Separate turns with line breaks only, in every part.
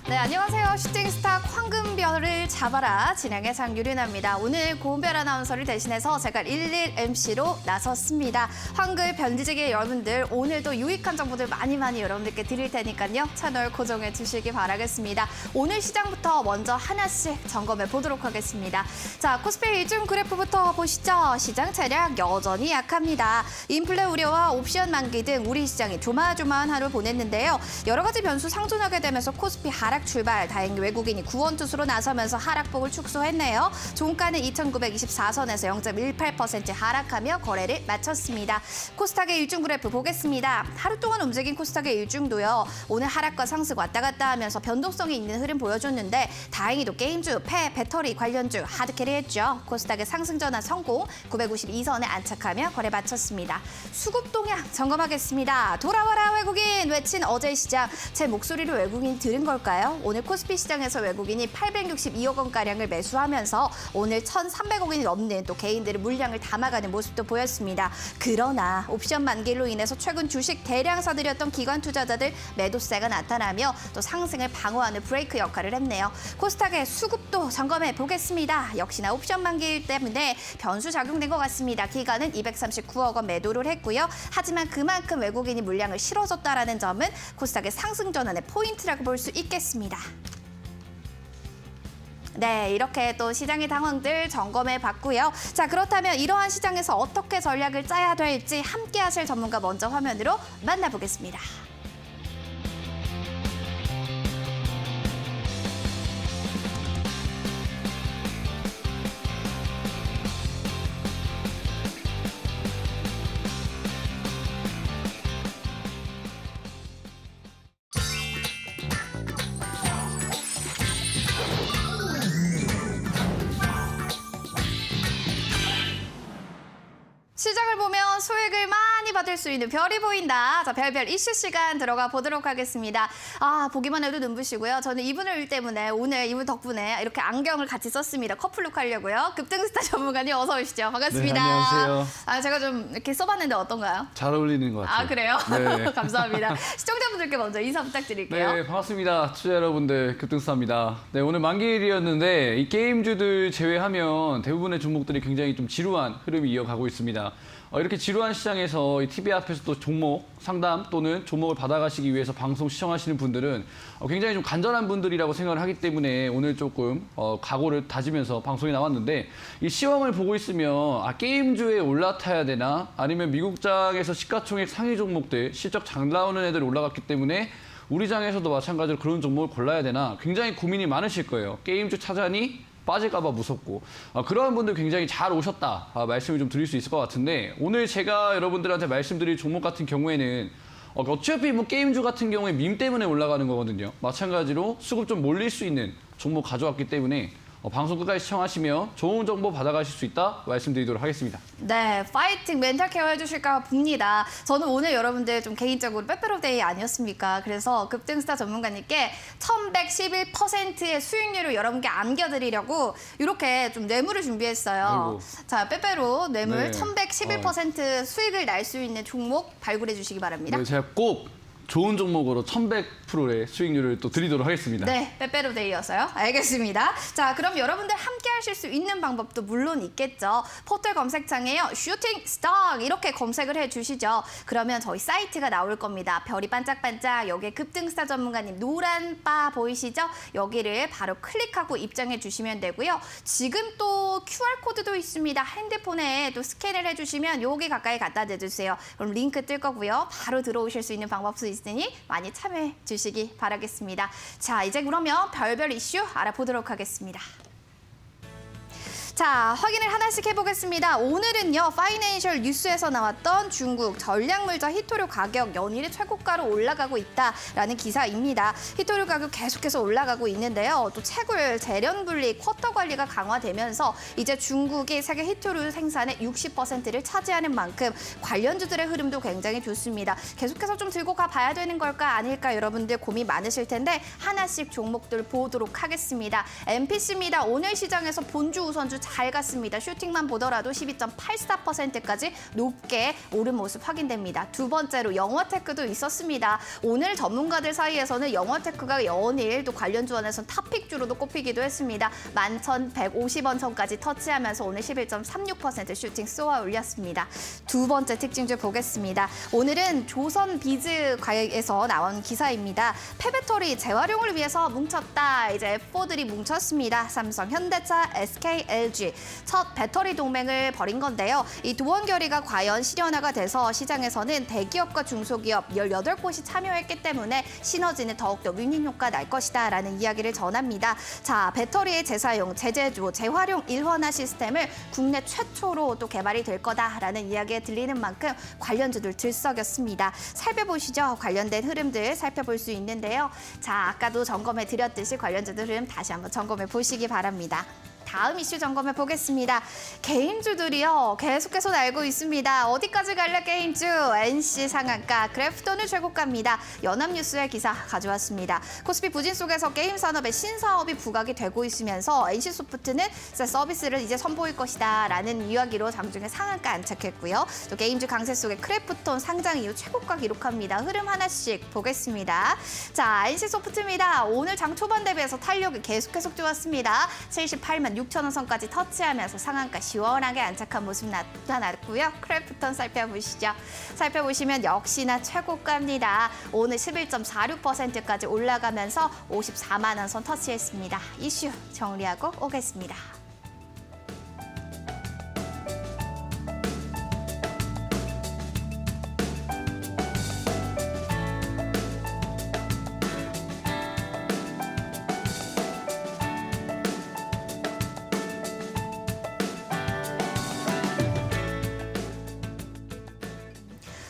네, 안녕하세요. 슈팅스타 황금별을 잡아라. 진행의 장유린아입니다. 오늘 고은별 아나운서를 대신해서 제가 일일 MC로 나섰습니다. 황금 변지재계 여러분들, 오늘도 유익한 정보들 많이 여러분들께 드릴 테니까요. 채널 고정해 주시기 바라겠습니다. 오늘 시장부터 먼저 하나씩 점검해 보도록 하겠습니다. 자, 코스피 일중 그래프부터 보시죠. 시장 체력 여전히 약합니다. 인플레 우려와 옵션 만기 등 우리 시장이 조마조마한 하루 보냈는데요. 여러 가지 변수 상존하게 되면서 코스피 하락 출발, 다행히 외국인이 구원투수로 나서면서 하락폭을 축소했네요. 종가는 2,924선에서 0.18% 하락하며 거래를 마쳤습니다. 코스닥의 일중 그래프 보겠습니다. 하루 동안 움직인 코스닥의 일중도요. 오늘 하락과 상승 왔다 갔다 하면서 변동성이 있는 흐름 보여줬는데 다행히도 게임주, 배터리 관련주 하드캐리했죠. 코스닥의 상승 전환 성공, 952선에 안착하며 거래 마쳤습니다. 수급 동향 점검하겠습니다. 돌아와라 외국인 외친 어제 시장, 제 목소리를 외국인이 들은 걸까요? 오늘 코스피 시장에서 외국인이 862억 원가량을 매수하면서 오늘 1,300억 원이 넘는 또 개인들의 물량을 담아가는 모습도 보였습니다. 그러나 옵션 만기로 인해서 최근 주식 대량 사들였던 기관 투자자들 매도세가 나타나며 또 상승을 방어하는 브레이크 역할을 했네요. 코스닥의 수급도 점검해 보겠습니다. 역시나 옵션 만기 때문에 변수 작용된 것 같습니다. 기관은 239억 원 매도를 했고요. 하지만 그만큼 외국인이 물량을 실어줬다라는 점은 코스닥의 상승 전환의 포인트라고 볼 수 있겠습니다. 네, 이렇게 또 시장의 상황들 점검해 봤고요. 자, 그렇다면 이러한 시장에서 어떻게 전략을 짜야 될지 함께 하실 전문가 먼저 화면으로 만나보겠습니다. 시장을 보면 소액을 많이 받을 수 있는 별이 보인다. 자, 별별 이슈 시간 들어가 보도록 하겠습니다. 아, 보기만 해도 눈부시고요. 저는 이분을 때문에 오늘 이분 덕분에 이렇게 안경을 같이 썼습니다. 커플룩 하려고요. 급등스타 전문가님 어서 오시죠. 반갑습니다.
네, 안녕하세요.
아, 제가 좀 이렇게 써봤는데 어떤가요?
잘 어울리는 것 같아요.
아, 그래요?
네.
감사합니다. 시청자분들께 먼저 인사 부탁드릴게요.
네, 반갑습니다. 투자 여러분들, 급등스타입니다. 네, 오늘 만기일이었는데 이 게임주들 제외하면 대부분의 종목들이 굉장히 좀 지루한 흐름이 이어가고 있습니다. 이렇게 지루한 시장에서 이 TV 앞에서 또 종목 상담 또는 종목을 받아가시기 위해서 방송 시청하시는 분들은 굉장히 좀 간절한 분들이라고 생각을 하기 때문에 오늘 조금 각오를 다지면서 방송에 나왔는데 이 시황을 보고 있으면 게임주에 올라타야 되나 아니면 미국장에서 시가총액 상위 종목들 실적 잘 나오는 애들 올라갔기 때문에 우리 장에서도 마찬가지로 그런 종목을 골라야 되나 굉장히 고민이 많으실 거예요. 게임주 찾아니 빠질까봐 무섭고 그러한 분들 굉장히 잘 오셨다 말씀을 좀 드릴 수 있을 것 같은데 오늘 제가 여러분들한테 말씀드릴 종목 같은 경우에는 어차피 뭐 게임주 같은 경우에 밈 때문에 올라가는 거거든요. 마찬가지로 수급 좀 몰릴 수 있는 종목 가져왔기 때문에 방송 끝까지 시청하시면 좋은 정보 받아가실 수 있다 말씀드리도록 하겠습니다.
네, 파이팅 멘탈 케어 해주실까 봅니다. 저는 오늘 여러분들 좀 개인적으로 빼빼로데이 아니었습니까? 그래서 급등스타 전문가님께 1111%의 수익률을 여러분께 안겨드리려고 이렇게 좀 뇌물을 준비했어요.
아이고.
자, 빼빼로 뇌물
네.
1111% 수익을 날 수 있는 종목 발굴해 주시기 바랍니다.
네, 제가 꼭 좋은 종목으로 1100%의 수익률을 또 드리도록 하겠습니다.
네, 빼빼로데이여서요. 알겠습니다. 자, 그럼 여러분들 함께 하실 수 있는 방법도 물론 있겠죠. 포털 검색창에요. 슈팅 스탁 이렇게 검색을 해주시죠. 그러면 저희 사이트가 나올 겁니다. 별이 반짝반짝 여기에 급등스타 전문가님 노란 바 보이시죠? 여기를 바로 클릭하고 입장해 주시면 되고요. 지금 또 QR코드도 있습니다. 핸드폰에 또 스캔을 해주시면 여기 가까이 갖다 대주세요. 그럼 링크 뜰 거고요. 바로 들어오실 수 있는 방법도 있으니 많이 참여해 주시기 바라겠습니다. 자, 이제 그러면 별별 이슈 알아보도록 하겠습니다. 자, 확인을 하나씩 해보겠습니다. 오늘은요, 파이낸셜 뉴스에서 나왔던 중국 전략물자 히토류 가격 연일의 최고가로 올라가고 있다라는 기사입니다. 히토류 가격 계속해서 올라가고 있는데요. 또 채굴, 재련 분리, 쿼터 관리가 강화되면서 이제 중국이 세계 히토류 생산의 60%를 차지하는 만큼 관련주들의 흐름도 굉장히 좋습니다. 계속해서 좀 들고 가봐야 되는 걸까 아닐까 여러분들 고민 많으실 텐데 하나씩 종목들 보도록 하겠습니다. MPC입니다. 오늘 시장에서 본주 우선주 잘 갔습니다. 슈팅만 보더라도 12.84%까지 높게 오른 모습 확인됩니다. 두 번째로 영어테크도 있었습니다. 오늘 전문가들 사이에서는 영어테크가 연일 또 관련 주원에선 탑픽주로도 꼽히기도 했습니다. 11,150원 선까지 터치하면서 오늘 11.36% 슈팅 쏘아 올렸습니다. 두 번째 특징주 보겠습니다. 오늘은 조선비즈에서 나온 기사입니다. 폐배터리 재활용을 위해서 뭉쳤다. 이제 F4들이 뭉쳤습니다. 삼성, 현대차, SK, LG 첫 배터리 동맹을 벌인 건데요. 이 도원결의가 과연 실현화가 돼서 시장에서는 대기업과 중소기업 18곳이 참여했기 때문에 시너지는 더욱더 윈윈 효과 날 것이다 라는 이야기를 전합니다. 자, 배터리의 재사용, 재제조, 재활용 일원화 시스템을 국내 최초로 또 개발이 될 거다라는 이야기가 들리는 만큼 관련주들 들썩였습니다. 살펴보시죠. 관련된 흐름들 살펴볼 수 있는데요. 자, 아까도 점검해 드렸듯이 관련주들 흐름 다시 한번 점검해 보시기 바랍니다. 다음 이슈 점검해 보겠습니다. 게임주들이요. 계속해서 날고 있습니다. 어디까지 갈래 게임주? NC 상한가, 그래프톤을 최고가입니다. 연합뉴스의 기사 가져왔습니다. 코스피 부진 속에서 게임 산업의 신사업이 부각이 되고 있으면서 NC소프트는 서비스를 이제 선보일 것이다 라는 이야기로 장중에 상한가 안착했고요. 또 게임주 강세 속에 크래프톤 상장 이후 최고가 기록합니다. 흐름 하나씩 보겠습니다. 자, NC소프트입니다. 오늘 장 초반 대비해서 탄력이 계속해서 좋았습니다. 78만 6천 원 선까지 터치하면서 상한가 시원하게 안착한 모습 나타났고요. 크래프톤 살펴보시죠. 살펴보시면 역시나 최고가입니다. 오늘 11.46%까지 올라가면서 54만 원 선 터치했습니다. 이슈 정리하고 오겠습니다.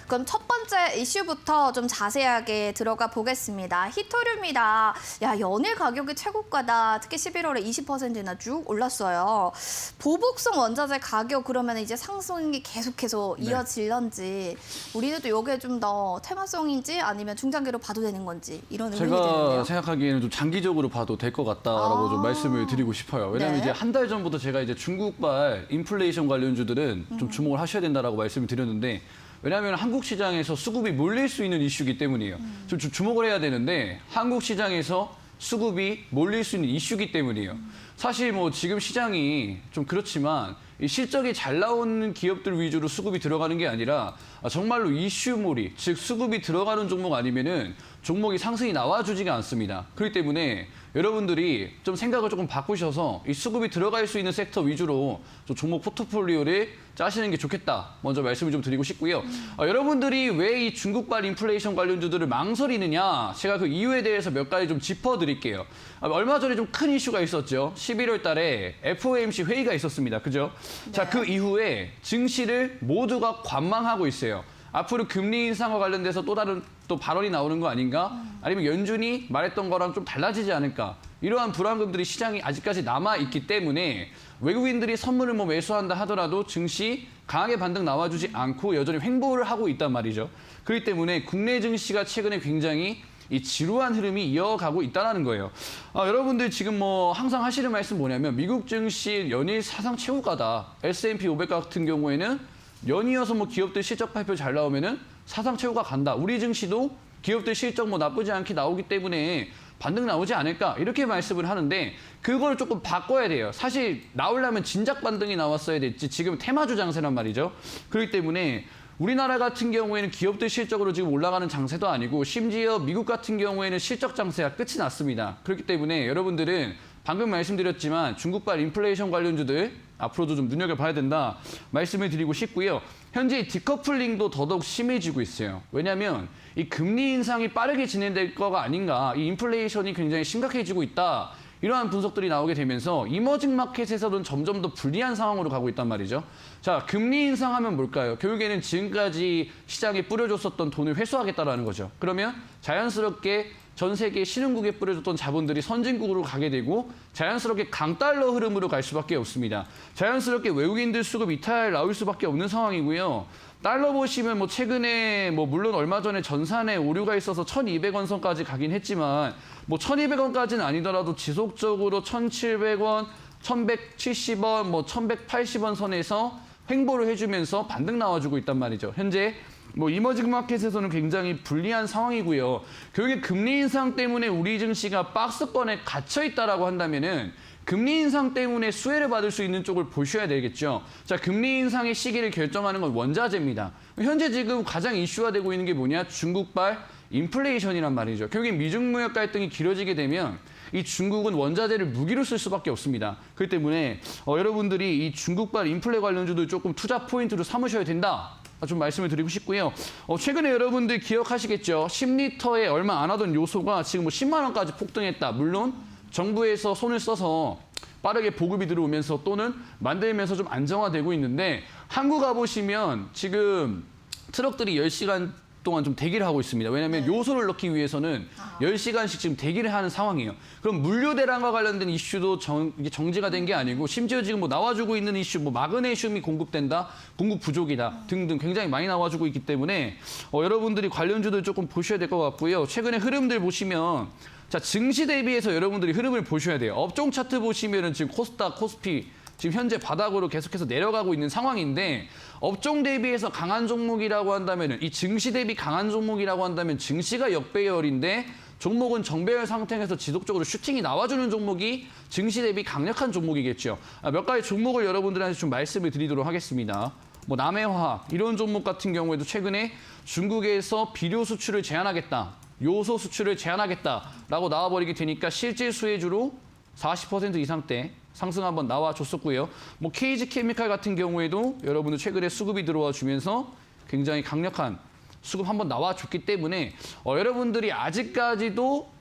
그럼 첫 번째 이슈부터 좀 자세하게 들어가 보겠습니다. 히토류입니다. 야, 연일 가격이 최고가다. 특히 11월에 20%나 쭉 올랐어요. 보복성 원자재 가격 그러면 이제 상승이 계속해서 이어질런지 우리는 또 이게 좀 더 테마성인지 아니면 중장기로 봐도 되는 건지 이런 의문이
제가
드는데요.
생각하기에는 좀 장기적으로 봐도 될 것 같다라고 좀 말씀을 드리고 싶어요. 왜냐하면
네.
이제 한 달 전부터 제가 이제 중국발 인플레이션 관련주들은 좀 주목을 하셔야 된다라고 말씀을 드렸는데 왜냐하면 한국 시장에서 수급이 몰릴 수 있는 이슈이기 때문이에요. 좀 주목을 해야 되는데 한국 시장에서 수급이 몰릴 수 있는 이슈이기 때문이에요. 사실 뭐 지금 시장이 좀 그렇지만 이 실적이 잘 나오는 기업들 위주로 수급이 들어가는 게 아니라 정말로 이슈몰이, 즉 수급이 들어가는 종목 아니면은 종목이 상승이 나와주지가 않습니다. 그렇기 때문에 여러분들이 좀 생각을 조금 바꾸셔서 이 수급이 들어갈 수 있는 섹터 위주로 좀 종목 포트폴리오를 짜시는 게 좋겠다. 먼저 말씀을 좀 드리고 싶고요. 여러분들이 왜 이 중국발 인플레이션 관련주들을 망설이느냐? 제가 그 이유에 대해서 몇 가지 좀 짚어드릴게요. 얼마 전에 좀 큰 이슈가 있었죠. 11월 달에 FOMC 회의가 있었습니다. 그죠?
네.
자, 그 이후에 증시를 모두가 관망하고 있어요. 앞으로 금리 인상과 관련돼서 또 다른 발언이 나오는 거 아닌가? 아니면 연준이 말했던 거랑 좀 달라지지 않을까? 이러한 불안감들이 시장이 아직까지 남아있기 때문에 외국인들이 선물을 뭐 매수한다 하더라도 증시 강하게 반등 나와주지 않고 여전히 횡보를 하고 있단 말이죠. 그렇기 때문에 국내 증시가 최근에 굉장히 이 지루한 흐름이 이어가고 있다는 거예요. 여러분들 지금 뭐 항상 하시는 말씀 뭐냐면 미국 증시 연일 사상 최고가다. S&P 500 같은 경우에는 연이어서 뭐 기업들 실적 발표 잘 나오면은 사상 최고가 간다. 우리 증시도 기업들 실적 뭐 나쁘지 않게 나오기 때문에 반등 나오지 않을까 이렇게 말씀을 하는데 그걸 조금 바꿔야 돼요. 사실 나오려면 진작 반등이 나왔어야 됐지 지금 테마주 장세란 말이죠. 그렇기 때문에 우리나라 같은 경우에는 기업들 실적으로 지금 올라가는 장세도 아니고 심지어 미국 같은 경우에는 실적 장세가 끝이 났습니다. 그렇기 때문에 여러분들은 방금 말씀드렸지만 중국발 인플레이션 관련주들 앞으로도 좀 눈여겨봐야 된다 말씀을 드리고 싶고요. 현재 디커플링도 더더욱 심해지고 있어요. 왜냐하면 이 금리 인상이 빠르게 진행될 거가 아닌가, 이 인플레이션이 굉장히 심각해지고 있다. 이러한 분석들이 나오게 되면서 이머징 마켓에서는 점점 더 불리한 상황으로 가고 있단 말이죠. 자, 금리 인상하면 뭘까요? 결국에는 지금까지 시장에 뿌려줬었던 돈을 회수하겠다라는 거죠. 그러면 자연스럽게 전 세계 신흥국에 뿌려줬던 자본들이 선진국으로 가게 되고 자연스럽게 강달러 흐름으로 갈 수밖에 없습니다. 자연스럽게 외국인들 수급 이탈 나올 수밖에 없는 상황이고요. 달러 보시면 뭐 최근에 뭐 물론 얼마 전에 전산에 오류가 있어서 1,200원 선까지 가긴 했지만 뭐 1,200원까지는 아니더라도 지속적으로 1,700원, 1170원, 뭐 1180원 선에서 횡보를 해주면서 반등 나와주고 있단 말이죠. 현재 뭐 이머징 마켓에서는 굉장히 불리한 상황이고요. 결국에 금리 인상 때문에 우리 증시가 박스권에 갇혀 있다라고 한다면은 금리 인상 때문에 수혜를 받을 수 있는 쪽을 보셔야 되겠죠. 자, 금리 인상의 시기를 결정하는 건 원자재입니다. 현재 지금 가장 이슈가 되고 있는 게 뭐냐? 중국발 인플레이션이란 말이죠. 결국에 미중 무역 갈등이 길어지게 되면 이 중국은 원자재를 무기로 쓸 수밖에 없습니다. 그렇기 때문에 여러분들이 이 중국발 인플레 관련주들 조금 투자 포인트로 삼으셔야 된다. 좀 말씀을 드리고 싶고요. 최근에 여러분들 기억하시겠죠? 10리터에 얼마 안 하던 요소가 지금 뭐 10만 원까지 폭등했다. 물론 정부에서 손을 써서 빠르게 보급이 들어오면서 또는 만들면서 좀 안정화되고 있는데 한국 가보시면 지금 트럭들이 10시간 동안 좀 대기를 하고 있습니다. 왜냐하면 요소를 넣기 위해서는 10시간씩 지금 대기를 하는 상황이에요. 그럼 물류 대란과 관련된 이슈도 이게 정지가 된 게 아니고 심지어 지금 뭐 나와주고 있는 이슈, 뭐 마그네슘이 공급된다, 공급 부족이다 등등 굉장히 많이 나와주고 있기 때문에 여러분들이 관련주들 조금 보셔야 될 것 같고요. 최근에 흐름들 보시면 자, 증시 대비해서 여러분들이 흐름을 보셔야 돼요. 업종 차트 보시면은 지금 코스닥, 코스피 지금 현재 바닥으로 계속해서 내려가고 있는 상황인데 업종 대비해서 강한 종목이라고 한다면 이 증시 대비 강한 종목이라고 한다면 증시가 역배열인데 종목은 정배열 상태에서 지속적으로 슈팅이 나와주는 종목이 증시 대비 강력한 종목이겠죠. 몇 가지 종목을 여러분들한테 좀 말씀을 드리도록 하겠습니다. 뭐 남해화학 이런 종목 같은 경우에도 최근에 중국에서 비료 수출을 제한하겠다. 요소 수출을 제한하겠다라고 나와버리게 되니까 실질 수혜주로 40% 이상대 상승 한번 나와줬었고요. 뭐 KG 케미칼 같은 경우에도 여러분들 최근에 수급이 들어와 주면서 굉장히 강력한 수급 한번 나와줬기 때문에 여러분들이 아직까지도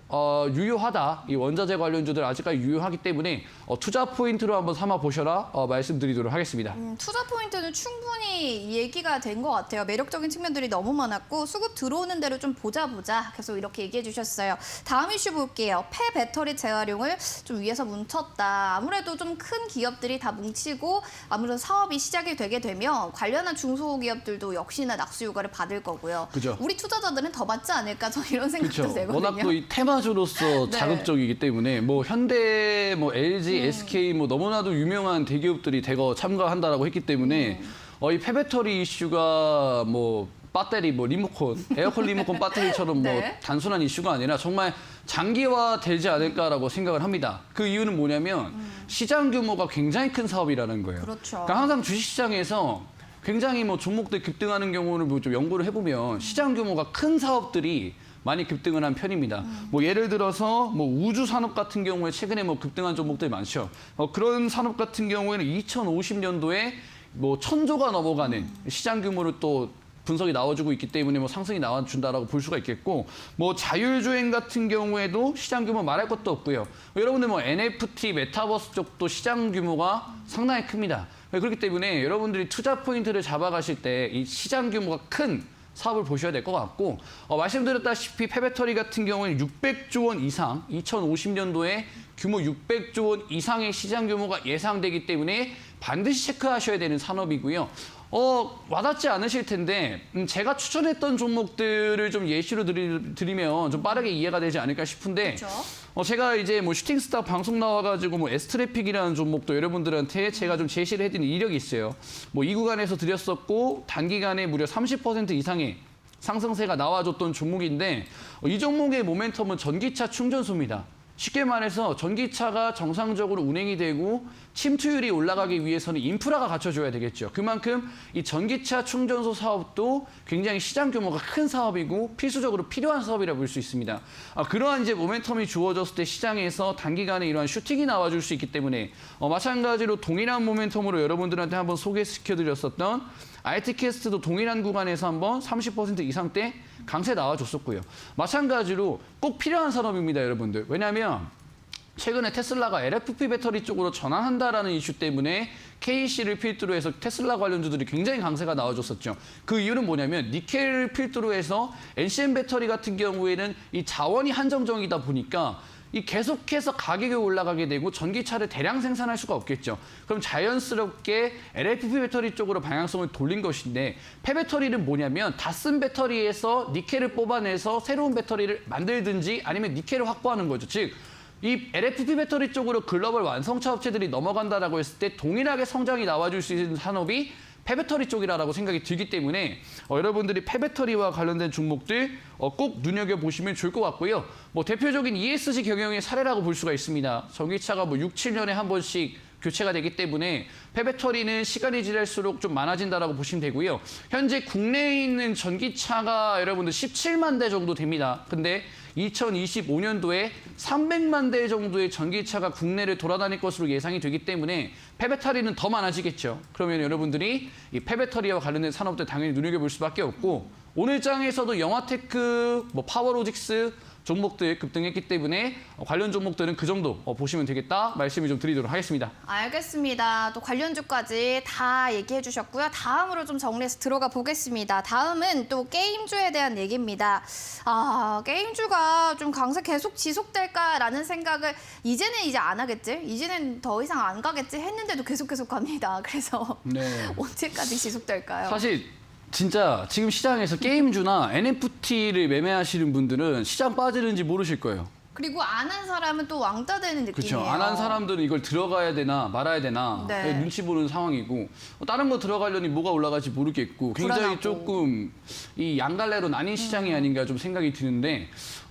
유효하다. 이 원자재 관련주들 아직까지 유효하기 때문에 투자 포인트로 한번 삼아 보셔라 말씀드리도록 하겠습니다.
투자 포인트는 충분히 얘기가 된 것 같아요. 매력적인 측면들이 너무 많았고 수급 들어오는 대로 좀 보자 계속 이렇게 얘기해 주셨어요. 다음 이슈 볼게요. 폐배터리 재활용을 좀 위에서 뭉쳤다. 아무래도 좀 큰 기업들이 다 뭉치고 아무래도 사업이 시작이 되게 되면 관련한 중소기업들도 역시나 낙수 효과를 받을 거고요.
그죠.
우리 투자자들은 더 받지 않을까 저 이런 생각도
그렇죠.
되거든요.
워낙 또 이 테마주로서
네.
자극적이기 때문에 뭐 현대, 뭐 LG, SK 뭐 너무나도 유명한 대기업들이 대거 참가한다라고 했기 때문에 이 폐배터리 이슈가 뭐 배터리, 뭐 리모컨, 에어컨 리모컨 배터리처럼 뭐
네.
단순한 이슈가 아니라 정말 장기화 되지 않을까라고 생각을 합니다. 그 이유는 뭐냐면 시장 규모가 굉장히 큰 사업이라는 거예요.
그렇죠.
그러니까 항상 주식시장에서 굉장히 뭐 종목들 급등하는 경우를 뭐 좀 연구를 해보면 시장 규모가 큰 사업들이 많이 급등을 한 편입니다. 뭐 예를 들어서 뭐 우주 산업 같은 경우에 최근에 뭐 급등한 종목들이 많죠. 그런 산업 같은 경우에는 2050년도에 뭐 1,000조가 넘어가는 시장 규모를 또 분석이 나와주고 있기 때문에 뭐 상승이 나와준다라고 볼 수가 있겠고, 뭐 자율주행 같은 경우에도 시장 규모 말할 것도 없고요. 여러분들 뭐 NFT, 메타버스 쪽도 시장 규모가 상당히 큽니다. 그렇기 때문에 여러분들이 투자 포인트를 잡아가실 때 이 시장 규모가 큰 사업을 보셔야 될 것 같고, 말씀드렸다시피 폐배터리 같은 경우에는 600조 원 이상, 2050년도에 규모 600조 원 이상의 시장 규모가 예상되기 때문에 반드시 체크하셔야 되는 산업이고요. 와닿지 않으실 텐데 제가 추천했던 종목들을 좀 예시로 드리면 좀 빠르게 이해가 되지 않을까 싶은데,
그렇죠.
제가 이제 뭐 슈팅스타 방송 나와가지고 뭐 에스트래픽이라는 종목도 여러분들한테 제가 좀 제시를 해드린 이력이 있어요. 뭐 이 구간에서 드렸었고 단기간에 무려 30% 이상의 상승세가 나와줬던 종목인데, 이 종목의 모멘텀은 전기차 충전소입니다. 쉽게 말해서 전기차가 정상적으로 운행이 되고 침투율이 올라가기 위해서는 인프라가 갖춰줘야 되겠죠. 그만큼 이 전기차 충전소 사업도 굉장히 시장 규모가 큰 사업이고 필수적으로 필요한 사업이라고 볼 수 있습니다. 그러한 이제 모멘텀이 주어졌을 때 시장에서 단기간에 이러한 슈팅이 나와줄 수 있기 때문에 마찬가지로 동일한 모멘텀으로 여러분들한테 한번 소개시켜드렸었던 IT캐스트도 동일한 구간에서 한번 30% 이상대 강세 나와줬었고요. 마찬가지로 꼭 필요한 산업입니다, 여러분들. 왜냐하면 최근에 테슬라가 LFP 배터리 쪽으로 전환한다라는 이슈 때문에 KC를 필두로 해서 테슬라 관련주들이 굉장히 강세가 나와줬었죠. 그 이유는 뭐냐면 니켈을 필두로 해서 NCM 배터리 같은 경우에는 이 자원이 한정적이다 보니까 이 계속해서 가격이 올라가게 되고 전기차를 대량 생산할 수가 없겠죠. 그럼 자연스럽게 LFP 배터리 쪽으로 방향성을 돌린 것인데, 폐배터리는 뭐냐면 다 쓴 배터리에서 니켈을 뽑아내서 새로운 배터리를 만들든지 아니면 니켈을 확보하는 거죠. 즉 이 LFP 배터리 쪽으로 글로벌 완성차 업체들이 넘어간다라고 했을 때 동일하게 성장이 나와줄 수 있는 산업이 폐배터리 쪽이라고 생각이 들기 때문에 여러분들이 폐배터리와 관련된 종목들 꼭 눈여겨보시면 좋을 것 같고요. 뭐 대표적인 ESG 경영의 사례라고 볼 수가 있습니다. 전기차가 뭐 6, 7년에 한 번씩 교체가 되기 때문에 폐배터리는 시간이 지날수록 좀 많아진다라고 보시면 되고요. 현재 국내에 있는 전기차가 여러분들 17만 대 정도 됩니다. 근데 2025년도에 300만 대 정도의 전기차가 국내를 돌아다닐 것으로 예상이 되기 때문에 폐배터리는 더 많아지겠죠. 그러면 여러분들이 이 폐배터리와 관련된 산업들 당연히 눈여겨볼 수밖에 없고 오늘 장에서도 영화테크, 뭐 파워로직스 종목들 급등했기 때문에 관련 종목들은 그 정도 보시면 되겠다 말씀을 좀 드리도록 하겠습니다.
알겠습니다. 또 관련주까지 다 얘기해 주셨고요. 다음으로 좀 정리해서 들어가 보겠습니다. 다음은 또 게임주에 대한 얘기입니다. 게임주가 좀 강세 계속 지속될까라는 생각을 이제는 이제 안 하겠지? 이제는 더 이상 안 가겠지? 했는데도 계속 갑니다. 그래서 언제까지 지속될까요?
사실 진짜 지금 시장에서 게임주나 NFT를 매매하시는 분들은 시장 빠지는지 모르실 거예요.
그리고 안 한 사람은 또 왕따 되는 느낌이에요.
그렇죠. 안 한 사람들은 이걸 들어가야 되나 말아야 되나
네.
눈치 보는 상황이고 다른 거 들어가려니 뭐가 올라갈지 모르겠고 굉장히
불안하고.
조금 이 양갈래로 나뉜 시장이 아닌가 좀 생각이 드는데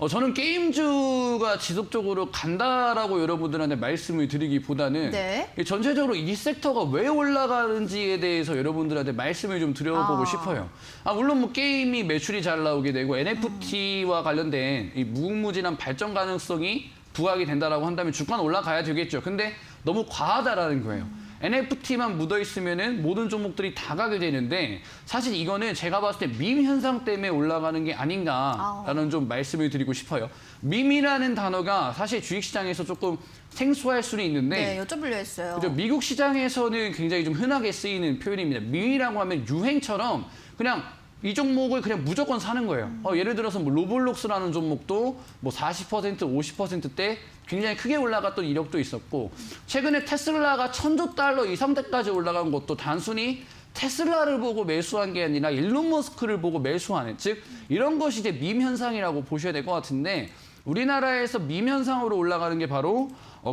저는 게임주가 지속적으로 간다라고 여러분들한테 말씀을 드리기보다는
네.
전체적으로 이 섹터가 왜 올라가는지에 대해서 여러분들한테 말씀을 좀 드려보고 싶어요. 물론 뭐 게임이 매출이 잘 나오게 되고 NFT와 관련된 이 무궁무진한 발전 가능성이 부각이 된다라고 한다면 주가는 올라가야 되겠죠. 근데 너무 과하다라는 거예요. NFT만 묻어 있으면은 모든 종목들이 다 가게 되는데 사실 이거는 제가 봤을 때 밈 현상 때문에 올라가는 게 아닌가라는 좀 말씀을 드리고 싶어요. 밈이라는 단어가 사실 주식시장에서 조금 생소할 수는 있는데
네, 여쭤보려 했어요.
그죠? 미국 시장에서는 굉장히 좀 흔하게 쓰이는 표현입니다. 밈이라고 하면 유행처럼 그냥 이 종목을 그냥 무조건 사는 거예요. 예를 들어서 뭐 로블록스라는 종목도 뭐 40%, 50%대 굉장히 크게 올라갔던 이력도 있었고 최근에 테슬라가 1,000조 달러 이상대까지 올라간 것도 단순히 테슬라를 보고 매수한 게 아니라 일론 머스크를 보고 매수하는 즉 이런 것이 이제 밈 현상이라고 보셔야 될 것 같은데 우리나라에서 밈 현상으로 올라가는 게 바로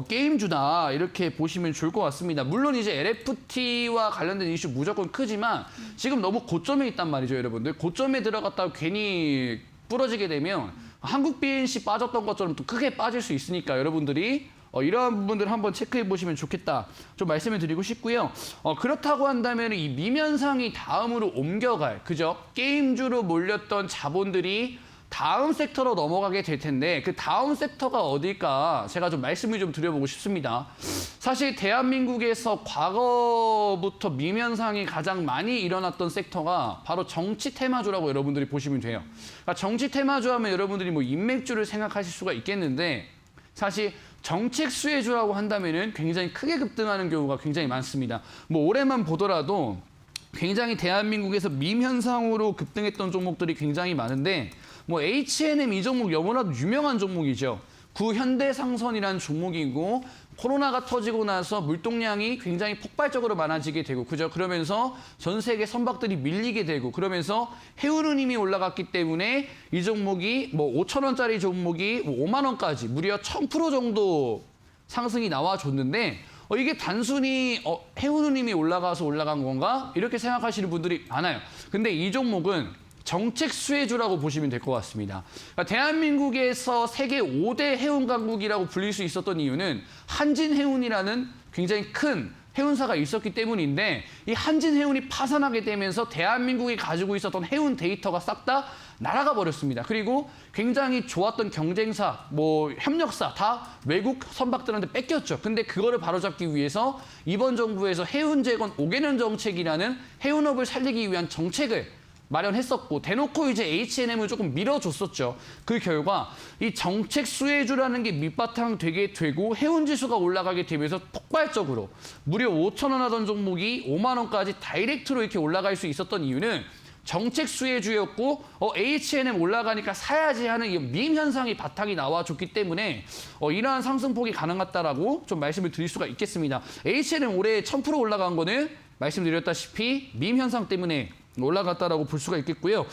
게임주다 이렇게 보시면 좋을 것 같습니다. 물론 이제 LFT와 관련된 이슈 무조건 크지만 지금 너무 고점에 있단 말이죠, 여러분들. 고점에 들어갔다가 괜히 부러지게 되면 한국 BNC 빠졌던 것처럼 또 크게 빠질 수 있으니까 여러분들이 이러한 부분들 한번 체크해 보시면 좋겠다. 좀 말씀을 드리고 싶고요. 그렇다고 한다면 이 밈 현상이 다음으로 옮겨갈, 그죠? 게임주로 몰렸던 자본들이 다음 섹터로 넘어가게 될 텐데 그 다음 섹터가 어딜까 제가 좀 말씀을 좀 드려보고 싶습니다. 사실 대한민국에서 과거부터 밈 현상이 가장 많이 일어났던 섹터가 바로 정치 테마주라고 여러분들이 보시면 돼요. 그러니까 정치 테마주 하면 여러분들이 뭐 인맥주를 생각하실 수가 있겠는데 사실 정책 수혜주라고 한다면은 굉장히 크게 급등하는 경우가 굉장히 많습니다. 뭐 올해만 보더라도 굉장히 대한민국에서 밈 현상으로 급등했던 종목들이 굉장히 많은데 뭐 H&M 이 종목 너무나도 유명한 종목이죠. 구현대상선이라는 종목이고 코로나가 터지고 나서 물동량이 굉장히 폭발적으로 많아지게 되고 그죠? 그러면서 전 세계 선박들이 밀리게 되고 그러면서 해운운임이 올라갔기 때문에 이 종목이 뭐 5,000원짜리 종목이 5만 원까지 무려 1,000% 정도 상승이 나와줬는데 이게 단순히 해운운임이 올라가서 올라간 건가? 이렇게 생각하시는 분들이 많아요. 근데 이 종목은 정책 수혜주라고 보시면 될 것 같습니다. 그러니까 대한민국에서 세계 5대 해운 강국이라고 불릴 수 있었던 이유는 한진해운이라는 굉장히 큰 해운사가 있었기 때문인데 이 한진해운이 파산하게 되면서 대한민국이 가지고 있었던 해운 데이터가 싹 다 날아가 버렸습니다. 그리고 굉장히 좋았던 경쟁사, 뭐 협력사 다 외국 선박들한테 뺏겼죠. 근데 그거를 바로잡기 위해서 이번 정부에서 해운재건 5개년 정책이라는 해운업을 살리기 위한 정책을 마련했었고 대놓고 이제 H&M을 조금 밀어줬었죠. 그 결과 이 정책 수혜주라는 게 밑바탕 되게 되고 해운지수가 올라가게 되면서 폭발적으로 무려 5,000원 하던 종목이 5만 원까지 다이렉트로 이렇게 올라갈 수 있었던 이유는 정책 수혜주였고 H&M 올라가니까 사야지 하는 이 밈 현상이 바탕이 나와줬기 때문에 이러한 상승폭이 가능하다라고 좀 말씀을 드릴 수가 있겠습니다. H&M 올해 1,000% 올라간 거는 말씀드렸다시피 밈 현상 때문에 올라갔다라고 볼 수가 있겠고요.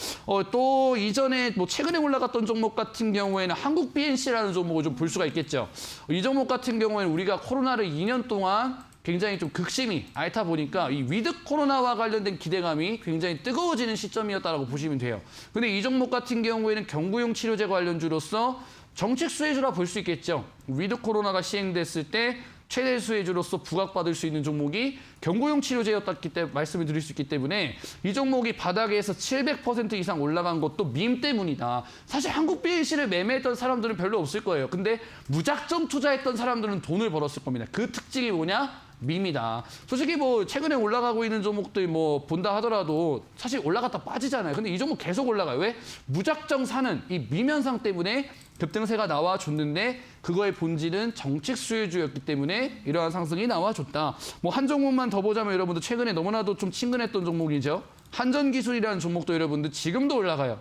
또 이전에 뭐 최근에 올라갔던 종목 같은 경우에는 한국 BNC라는 종목을 좀 볼 수가 있겠죠. 이 종목 같은 경우에는 우리가 코로나를 2년 동안 굉장히 좀 극심히 앓다 보니까 이 위드 코로나와 관련된 기대감이 굉장히 뜨거워지는 시점이었다라고 보시면 돼요. 근데 이 종목 같은 경우에는 경구용 치료제 관련주로서 정책 수혜주라 볼 수 있겠죠. 위드 코로나가 시행됐을 때 최대 수혜주로서 부각받을 수 있는 종목이 경구용 치료제였기 때문에 말씀을 드릴 수 있기 때문에 이 종목이 바닥에서 700% 이상 올라간 것도 밈 때문이다. 사실 한국 BNC를 매매했던 사람들은 별로 없을 거예요. 근데 무작정 투자했던 사람들은 돈을 벌었을 겁니다. 그 특징이 뭐냐? 밈이다. 솔직히 뭐 최근에 올라가고 있는 종목들 뭐 본다 하더라도 사실 올라갔다 빠지잖아요. 근데 이 종목 계속 올라가요. 왜? 무작정 사는 이 밈 현상 때문에 급등세가 나와줬는데 그거의 본질은 정책 수혜주였기 때문에 이러한 상승이 나와줬다. 뭐 한 종목만 더 보자면 여러분들 최근에 너무나도 좀 친근했던 종목이죠. 한전기술이라는 종목도 여러분들 지금도 올라가요.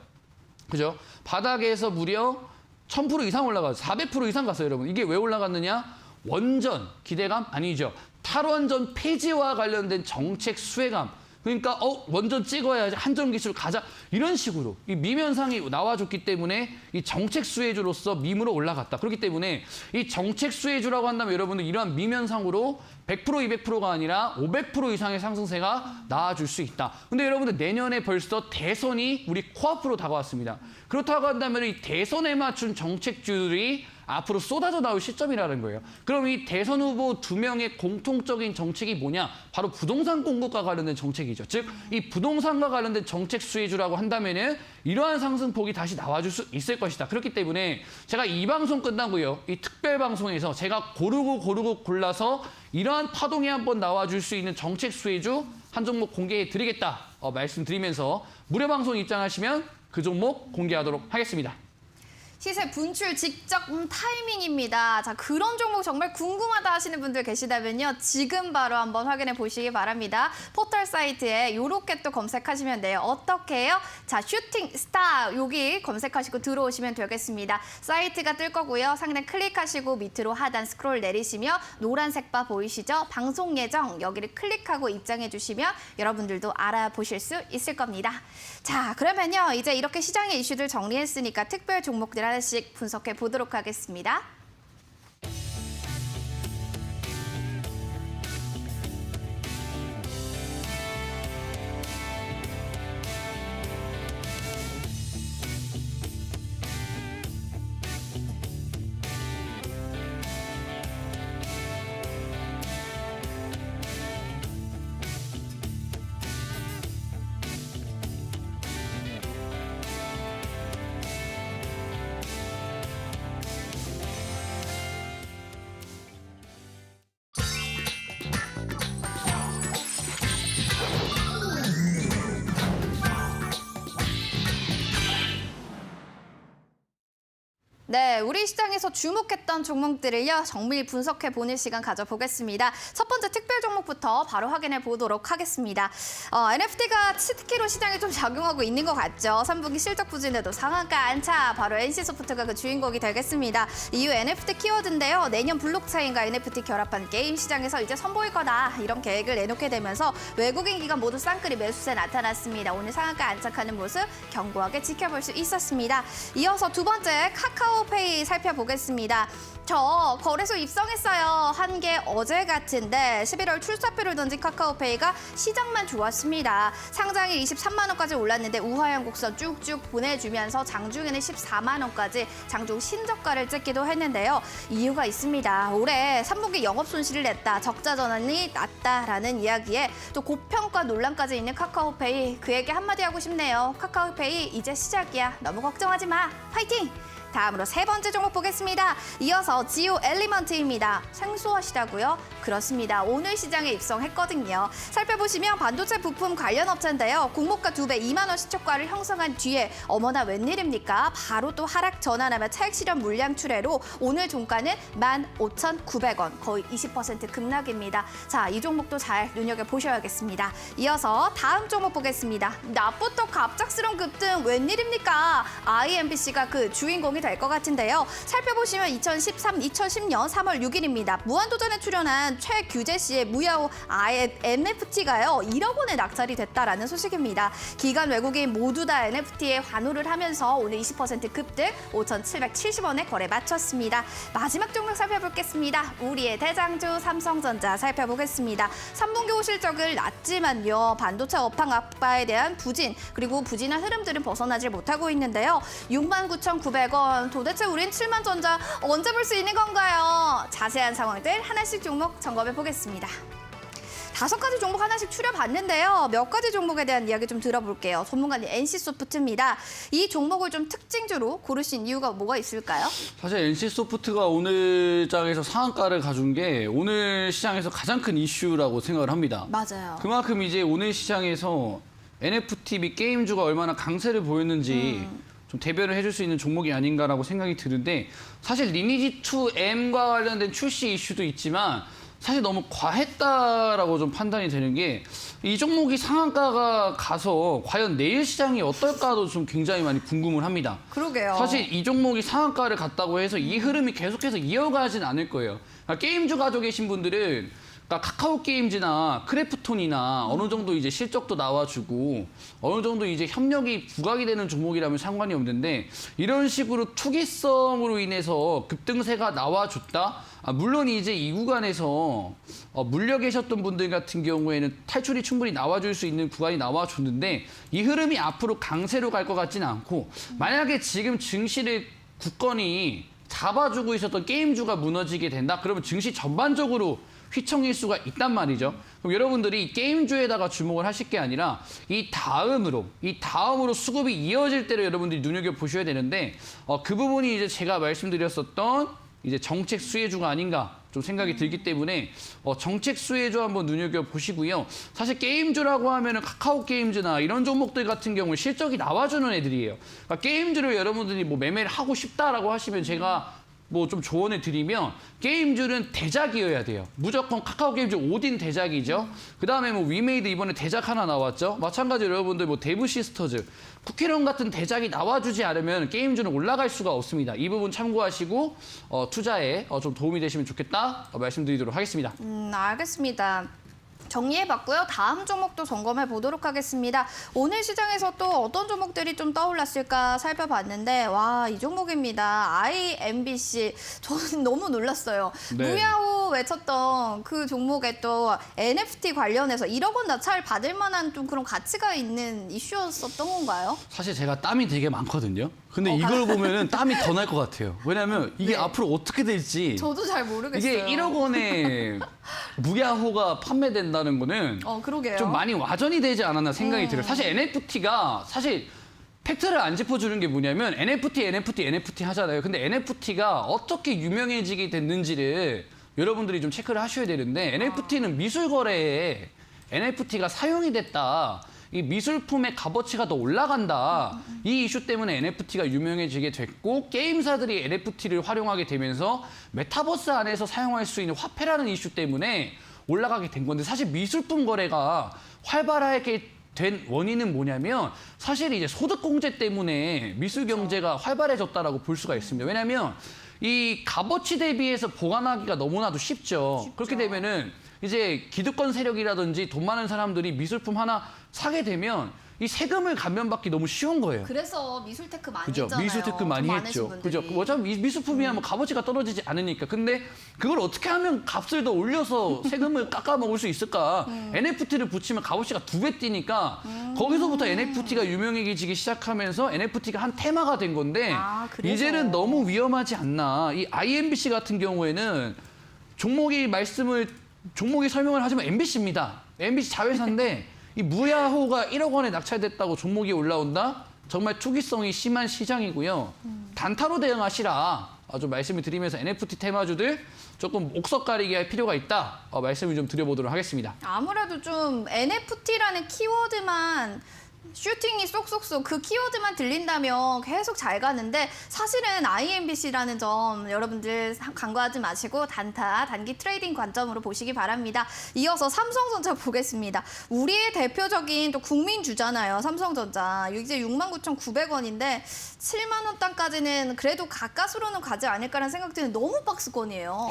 그죠? 바닥에서 무려 1000% 이상 올라가요. 400% 이상 갔어요, 여러분. 이게 왜 올라갔느냐? 원전 기대감 아니죠. 탈원전 폐지와 관련된 정책 수혜감. 그러니까 원전 찍어야지 한전기술 가자 이런 식으로 이 밈 현상이 나와줬기 때문에 이 정책 수혜주로서 밈으로 올라갔다. 그렇기 때문에 이 정책 수혜주라고 한다면 여러분들 이러한 밈 현상으로 100% 200%가 아니라 500% 이상의 상승세가 나와줄 수 있다. 근데 여러분들 내년에 벌써 대선이 우리 코앞으로 다가왔습니다. 그렇다고 한다면 이 대선에 맞춘 정책주들이 앞으로 쏟아져 나올 시점이라는 거예요. 그럼 이 대선 후보 2명의 공통적인 정책이 뭐냐? 바로 부동산 공급과 관련된 정책이죠. 즉, 이 부동산과 관련된 정책 수혜주라고 한다면은 이러한 상승폭이 다시 나와줄 수 있을 것이다. 그렇기 때문에 제가 이 방송 끝나고요. 이 특별 방송에서 제가 고르고 골라서 이러한 파동이 한번 나와줄 수 있는 정책 수혜주 한 종목 공개해 드리겠다. 말씀드리면서 무료 방송 입장하시면 그 종목 공개하도록 하겠습니다.
시세 분출 직접 타이밍입니다. 자, 그런 종목 정말 궁금하다 하시는 분들 계시다면요. 지금 바로 한번 확인해 보시기 바랍니다. 포털 사이트에 요렇게 또 검색하시면 돼요. 어떻게 해요? 자, 슈팅 스타 여기 검색하시고 들어오시면 되겠습니다. 사이트가 뜰 거고요. 상단 클릭하시고 밑으로 하단 스크롤 내리시며 노란색 바 보이시죠? 방송 예정 여기를 클릭하고 입장해 주시면 여러분들도 알아보실 수 있을 겁니다. 자, 그러면요. 이제 이렇게 시장의 이슈들 정리했으니까 특별 종목들 하나씩 분석해 보도록 하겠습니다. 네, 우리 시장에서 주목했던 종목들을요, 정밀 분석해보는 시간 가져보겠습니다. 첫 번째 특별 종목부터 바로 확인해 보도록 하겠습니다. NFT가 특히로 시장에 좀 작용하고 있는 것 같죠. 3분기 실적 부진에도 상한가 안차, 바로 NC소프트가 그 주인공이 되겠습니다. 이후 NFT 키워드인데요. 내년 블록체인과 NFT 결합한 게임 시장에서 이제 선보일 거다. 이런 계획을 내놓게 되면서 외국인 기관 모두 쌍끌이 매수세 나타났습니다. 오늘 상한가 안착하는 모습 견고하게 지켜볼 수 있었습니다. 이어서 두 번째 카카오페이 살펴보겠습니다. 저 거래소 입성했어요. 한 게 어제 같은데 11월 출사표를 던진 카카오페이가 시장만 좋았습니다. 상장일 23만 원까지 올랐는데 우하형 곡선 쭉쭉 보내주면서 장중에는 14만 원까지 장중 신저가를 찍기도 했는데요. 이유가 있습니다. 올해 3분기 영업 손실을 냈다. 적자 전환이 낮다라는 이야기에 또 고평가 논란까지 있는 카카오페이, 그에게 한마디 하고 싶네요. 카카오페이 이제 시작이야. 너무 걱정하지 마. 파이팅! 다음으로 세 번째 종목 보겠습니다. 이어서 지오 엘리먼트입니다. 생소하시다고요? 그렇습니다. 오늘 시장에 입성했거든요. 살펴보시면 반도체 부품 관련 업체인데요. 공모가 2배 2만 원 시초가를 형성한 뒤에 어머나 웬일입니까? 바로 또 하락 전환하며 차익 실현 물량 출회로 오늘 종가는 15,900원, 거의 20% 급락입니다. 자, 이 종목도 잘 눈여겨보셔야겠습니다. 이어서 다음 종목 보겠습니다. 낮부터 갑작스러운 급등 웬일입니까? IMBC가 그 주인공이 도움이 될 것 같은데요. 살펴보시면 2013, 2010년 3월 6일입니다. 무한도전에 출연한 최규재 씨의 무야호 NFT가요. 1억 원에 낙찰이 됐다라는 소식입니다. 기관 외국인 모두 다 NFT에 환호를 하면서 오늘 20% 급등 5,770원에 거래 마쳤습니다. 마지막 종목 살펴보겠습니다. 우리의 대장주 삼성전자 살펴보겠습니다. 3분기 호 실적을 낮지만요. 반도체 업황 악화에 대한 부진 그리고 부진한 흐름들은 벗어나지 못하고 있는데요. 69,900원. 도대체 우린 7만 전자 언제 볼 수 있는 건가요? 자세한 상황들 하나씩 종목 점검해 보겠습니다. 5가지 종목 하나씩 추려봤는데요. 몇 가지 종목에 대한 이야기 좀 들어볼게요. 전문가님 NC소프트입니다. 이 종목을 좀 특징주로 고르신 이유가 뭐가 있을까요?
사실 NC소프트가 오늘 장에서 상한가를 가준 게 오늘 시장에서 가장 큰 이슈라고 생각을 합니다.
맞아요.
그만큼 이제 오늘 시장에서 NFT 및 게임주가 얼마나 강세를 보였는지 좀 대변을 해줄 수 있는 종목이 아닌가라고 생각이 드는데 사실 리니지2M과 관련된 출시 이슈도 있지만 사실 너무 과했다라고 좀 판단이 되는 게 이 종목이 상한가가 가서 과연 내일 시장이 어떨까도 좀 굉장히 많이 궁금을 합니다.
그러게요.
사실 이 종목이 상한가를 갔다고 해서 이 흐름이 계속해서 이어가진 않을 거예요. 그러니까 게임주 가지고 계신 분들은 그러니까 카카오 게임즈나 크래프톤이나 어느 정도 이제 실적도 나와주고 어느 정도 이제 협력이 부각이 되는 종목이라면 상관이 없는데 이런 식으로 투기성으로 인해서 급등세가 나와줬다. 물론 이제 이 구간에서 물려 계셨던 분들 같은 경우에는 탈출이 충분히 나와줄 수 있는 구간이 나와줬는데 이 흐름이 앞으로 강세로 갈 것 같지는 않고 만약에 지금 증시를 굳건히 잡아주고 있었던 게임주가 무너지게 된다. 그러면 증시 전반적으로 휘청일 수가 있단 말이죠. 그럼 여러분들이 이 게임주에다가 주목을 하실 게 아니라 이 다음으로 수급이 이어질 때를 여러분들이 눈여겨보셔야 되는데 그 부분이 이제 제가 말씀드렸었던 이제 정책 수혜주가 아닌가 좀 생각이 들기 때문에 정책 수혜주 한번 눈여겨보시고요. 사실 게임주라고 하면은 카카오 게임즈나 이런 종목들 같은 경우는 실적이 나와주는 애들이에요. 그러니까 게임주를 여러분들이 뭐 매매를 하고 싶다라고 하시면 제가 뭐 좀 조언을 드리면 게임주는 대작이어야 돼요. 무조건 카카오 게임즈 오딘 대작이죠. 그다음에 뭐 위메이드 이번에 대작 하나 나왔죠. 마찬가지로 여러분들 뭐 데브 시스터즈, 쿠키런 같은 대작이 나와주지 않으면 게임주는 올라갈 수가 없습니다. 이 부분 참고하시고 투자에 좀 도움이 되시면 좋겠다 말씀드리도록 하겠습니다.
알겠습니다. 정리해봤고요. 다음 종목도 점검해 보도록 하겠습니다. 오늘 시장에서 또 어떤 종목들이 좀 떠올랐을까 살펴봤는데 와, 이 종목입니다. IMBC. 저는 너무 놀랐어요.
네.
무야호 외쳤던 그 종목에 또 NFT 관련해서 1억 원 낙찰 받을 만한 좀 그런 가치가 있는 이슈였었던 건가요?
사실 제가 땀이 되게 많거든요. 근데 이걸 보면은 땀이 더 날 것 같아요. 왜냐하면 이게
네.
앞으로 어떻게 될지
저도 잘 모르겠어요.
이게 1억 원에 무야호가 판매된다는 거는
그러게요.
좀 많이 와전이 되지 않았나 생각이 들어요. 사실 NFT가 사실 팩트를 안 짚어주는 게 뭐냐면 NFT 하잖아요. 근데 NFT가 어떻게 유명해지게 됐는지를 여러분들이 좀 체크를 하셔야 되는데 NFT는 미술 거래에 NFT가 사용이 됐다. 이 미술품의 값어치가 더 올라간다. 이 이슈 때문에 NFT가 유명해지게 됐고 게임사들이 NFT를 활용하게 되면서 메타버스 안에서 사용할 수 있는 화폐라는 이슈 때문에 올라가게 된 건데 사실 미술품 거래가 활발하게 된 원인은 뭐냐면 사실 이제 소득 공제 때문에 미술 경제가 활발해졌다라고 볼 수가 있습니다. 왜냐하면 이 값어치 대비해서 보관하기가 너무나도 쉽죠. 그렇게 되면은 이제 기득권 세력이라든지 돈 많은 사람들이 미술품 하나 사게 되면 이 세금을 감면받기 너무 쉬운 거예요.
그래서 미술테크 많이
그죠?
했잖아요.
미술테크 많이
돈
했죠.
많으신
그죠?
분들이.
어차피 미술품이야 뭐 값어치가 떨어지지 않으니까. 근데 그걸 어떻게 하면 값을 더 올려서 세금을 깎아 먹을 수 있을까? NFT를 붙이면 값어치가 2배 뛰니까 거기서부터 NFT가 유명해지기 시작하면서 NFT가 한 테마가 된 건데
그래서.
이제는 너무 위험하지 않나. 이 IMBC 같은 경우에는 종목이 설명을 하자면 MBC입니다. MBC 자회사인데 이 무야호가 1억 원에 낙찰됐다고 종목이 올라온다? 정말 투기성이 심한 시장이고요. 단타로 대응하시라. 좀 말씀을 드리면서 NFT 테마주들 조금 옥석 가리기 할 필요가 있다. 말씀을 좀 드려보도록 하겠습니다.
아무래도 좀 NFT라는 키워드만 슈팅이 쏙쏙쏙 그 키워드만 들린다면 계속 잘 가는데 사실은 IMBC라는 점 여러분들 간과하지 마시고 단기 트레이딩 관점으로 보시기 바랍니다. 이어서 삼성전자 보겠습니다. 우리의 대표적인 또 국민주잖아요. 삼성전자. 이제 69,900원인데 7만 원 단까지는 그래도 가까스로는 가지 않을까라는 생각 드는 너무 박스권이에요.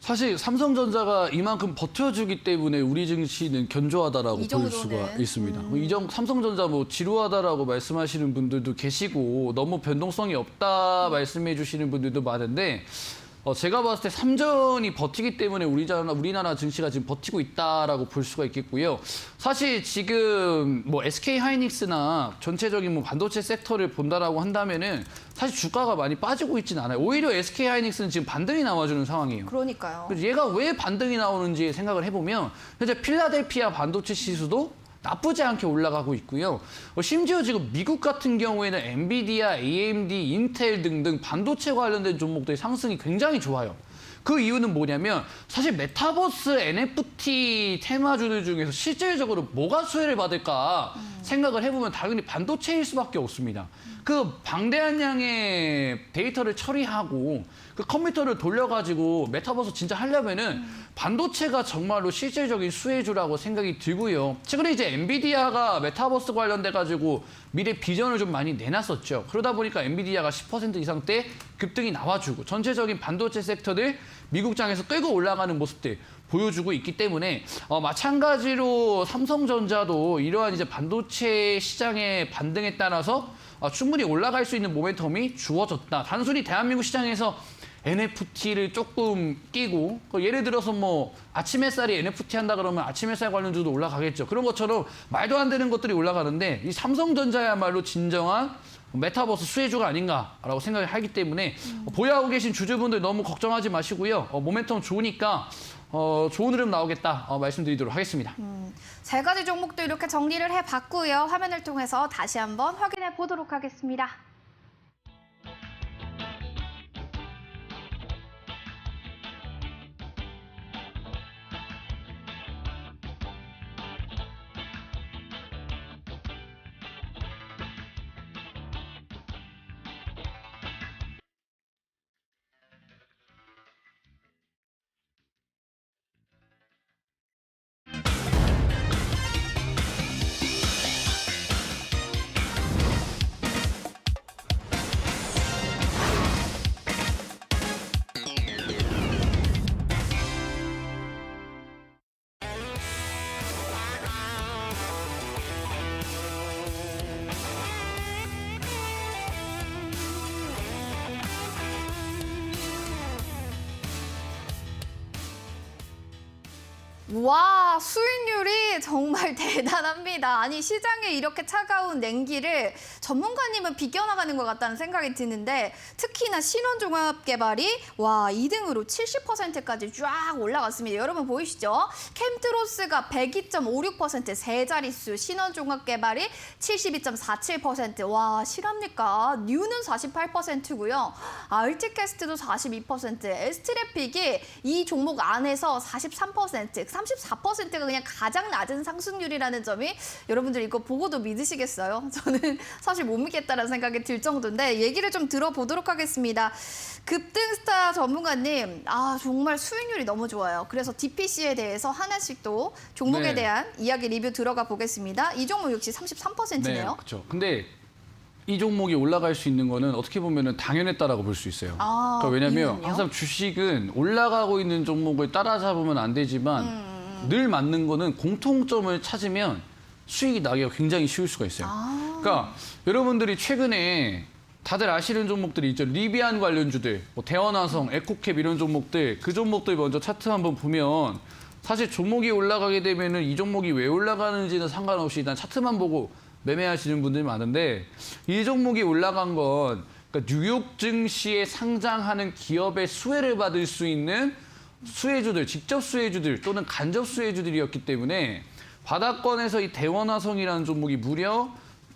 사실 삼성전자가 이만큼 버텨주기 때문에 우리 증시는 견조하다라고
이
볼
정도는.
수가 있습니다. 삼성전자 뭐 지루하다라고 말씀하시는 분들도 계시고 너무 변동성이 없다 말씀해 주시는 분들도 많은데 제가 봤을 때 삼전이 버티기 때문에 우리나라 증시가 지금 버티고 있다라고 볼 수가 있겠고요. 사실 지금 뭐 SK 하이닉스나 전체적인 뭐 반도체 섹터를 본다라고 한다면은 사실 주가가 많이 빠지고 있지는 않아요. 오히려 SK 하이닉스는 지금 반등이 나와주는 상황이에요.
그러니까요.
그래서 얘가 왜 반등이 나오는지 생각을 해보면 현재 필라델피아 반도체 지수도 나쁘지 않게 올라가고 있고요. 심지어 지금 미국 같은 경우에는 엔비디아, AMD, 인텔 등등 반도체 관련된 종목들의 상승이 굉장히 좋아요. 그 이유는 뭐냐면 사실 메타버스 NFT 테마주들 중에서 실질적으로 뭐가 수혜를 받을까 생각을 해보면 당연히 반도체일 수밖에 없습니다. 그 방대한 양의 데이터를 처리하고 그 컴퓨터를 돌려가지고 메타버스 진짜 하려면은 반도체가 정말로 실질적인 수혜주라고 생각이 들고요. 최근에 이제 엔비디아가 메타버스 관련돼가지고 미래 비전을 좀 많이 내놨었죠. 그러다 보니까 엔비디아가 10% 이상대 급등이 나와주고 전체적인 반도체 섹터들 미국장에서 끌고 올라가는 모습들 보여주고 있기 때문에 마찬가지로 삼성전자도 이러한 이제 반도체 시장의 반등에 따라서 충분히 올라갈 수 있는 모멘텀이 주어졌다. 단순히 대한민국 시장에서 NFT를 조금 끼고 예를 들어서 뭐 아침 햇살이 NFT 한다 그러면 아침 햇살 관련주도 올라가겠죠. 그런 것처럼 말도 안 되는 것들이 올라가는데 이 삼성전자야말로 진정한 메타버스 수혜주가 아닌가라고 생각을 하기 때문에 보유하고 계신 주주분들 너무 걱정하지 마시고요. 모멘텀 좋으니까 좋은 흐름 나오겠다 말씀드리도록 하겠습니다.
세 가지 종목도 이렇게 정리를 해봤고요. 화면을 통해서 다시 한번 확인해 보도록 하겠습니다. 와, 수익률이 정말 대단합니다. 아니, 시장에 이렇게 차가운 냉기를 전문가님은 비껴나가는 것 같다는 생각이 드는데 특히나 신원종합개발이 와 2등으로 70%까지 쫙 올라갔습니다. 여러분 보이시죠? 캠트로스가 102.56% 세 자릿수, 신원종합개발이 72.47%. 와, 실합니까? 뉴는 48%고요. 알티캐스트도 42%, 에스트래픽이 이 종목 안에서 43%, 34%가 그냥 가장 낮은 상승률이라는 점이 여러분들 이거 보고도 믿으시겠어요? 저는 사실 못 믿겠다라는 생각이 들 정도인데 얘기를 좀 들어보도록 하겠습니다. 급등스타 전문가님, 정말 수익률이 너무 좋아요. 그래서 DPC에 대해서 하나씩 또 종목에 대한 이야기 리뷰 들어가 보겠습니다. 이 종목 역시 33%네요.
네, 그렇죠. 근데 이 종목이 올라갈 수 있는 거는 어떻게 보면 당연했다라고 볼 수 있어요. 그러니까 왜냐하면
이유는요?
항상 주식은 올라가고 있는 종목을 따라잡으면 안 되지만 늘 맞는 거는 공통점을 찾으면 수익이 나기가 굉장히 쉬울 수가 있어요. 그러니까 여러분들이 최근에 다들 아시는 종목들이 있죠. 리비안 관련주들, 뭐 대원화성, 에코캡 이런 종목들, 그 종목들 먼저 차트 한번 보면 사실 종목이 올라가게 되면은 이 종목이 왜 올라가는지는 상관없이 일단 차트만 보고 매매하시는 분들이 많은데 이 종목이 올라간 건 그러니까 뉴욕 증시에 상장하는 기업의 수혜를 받을 수 있는 수혜주들, 직접 수혜주들 또는 간접 수혜주들이었기 때문에 바닥권에서 이 대원화성이라는 종목이 무려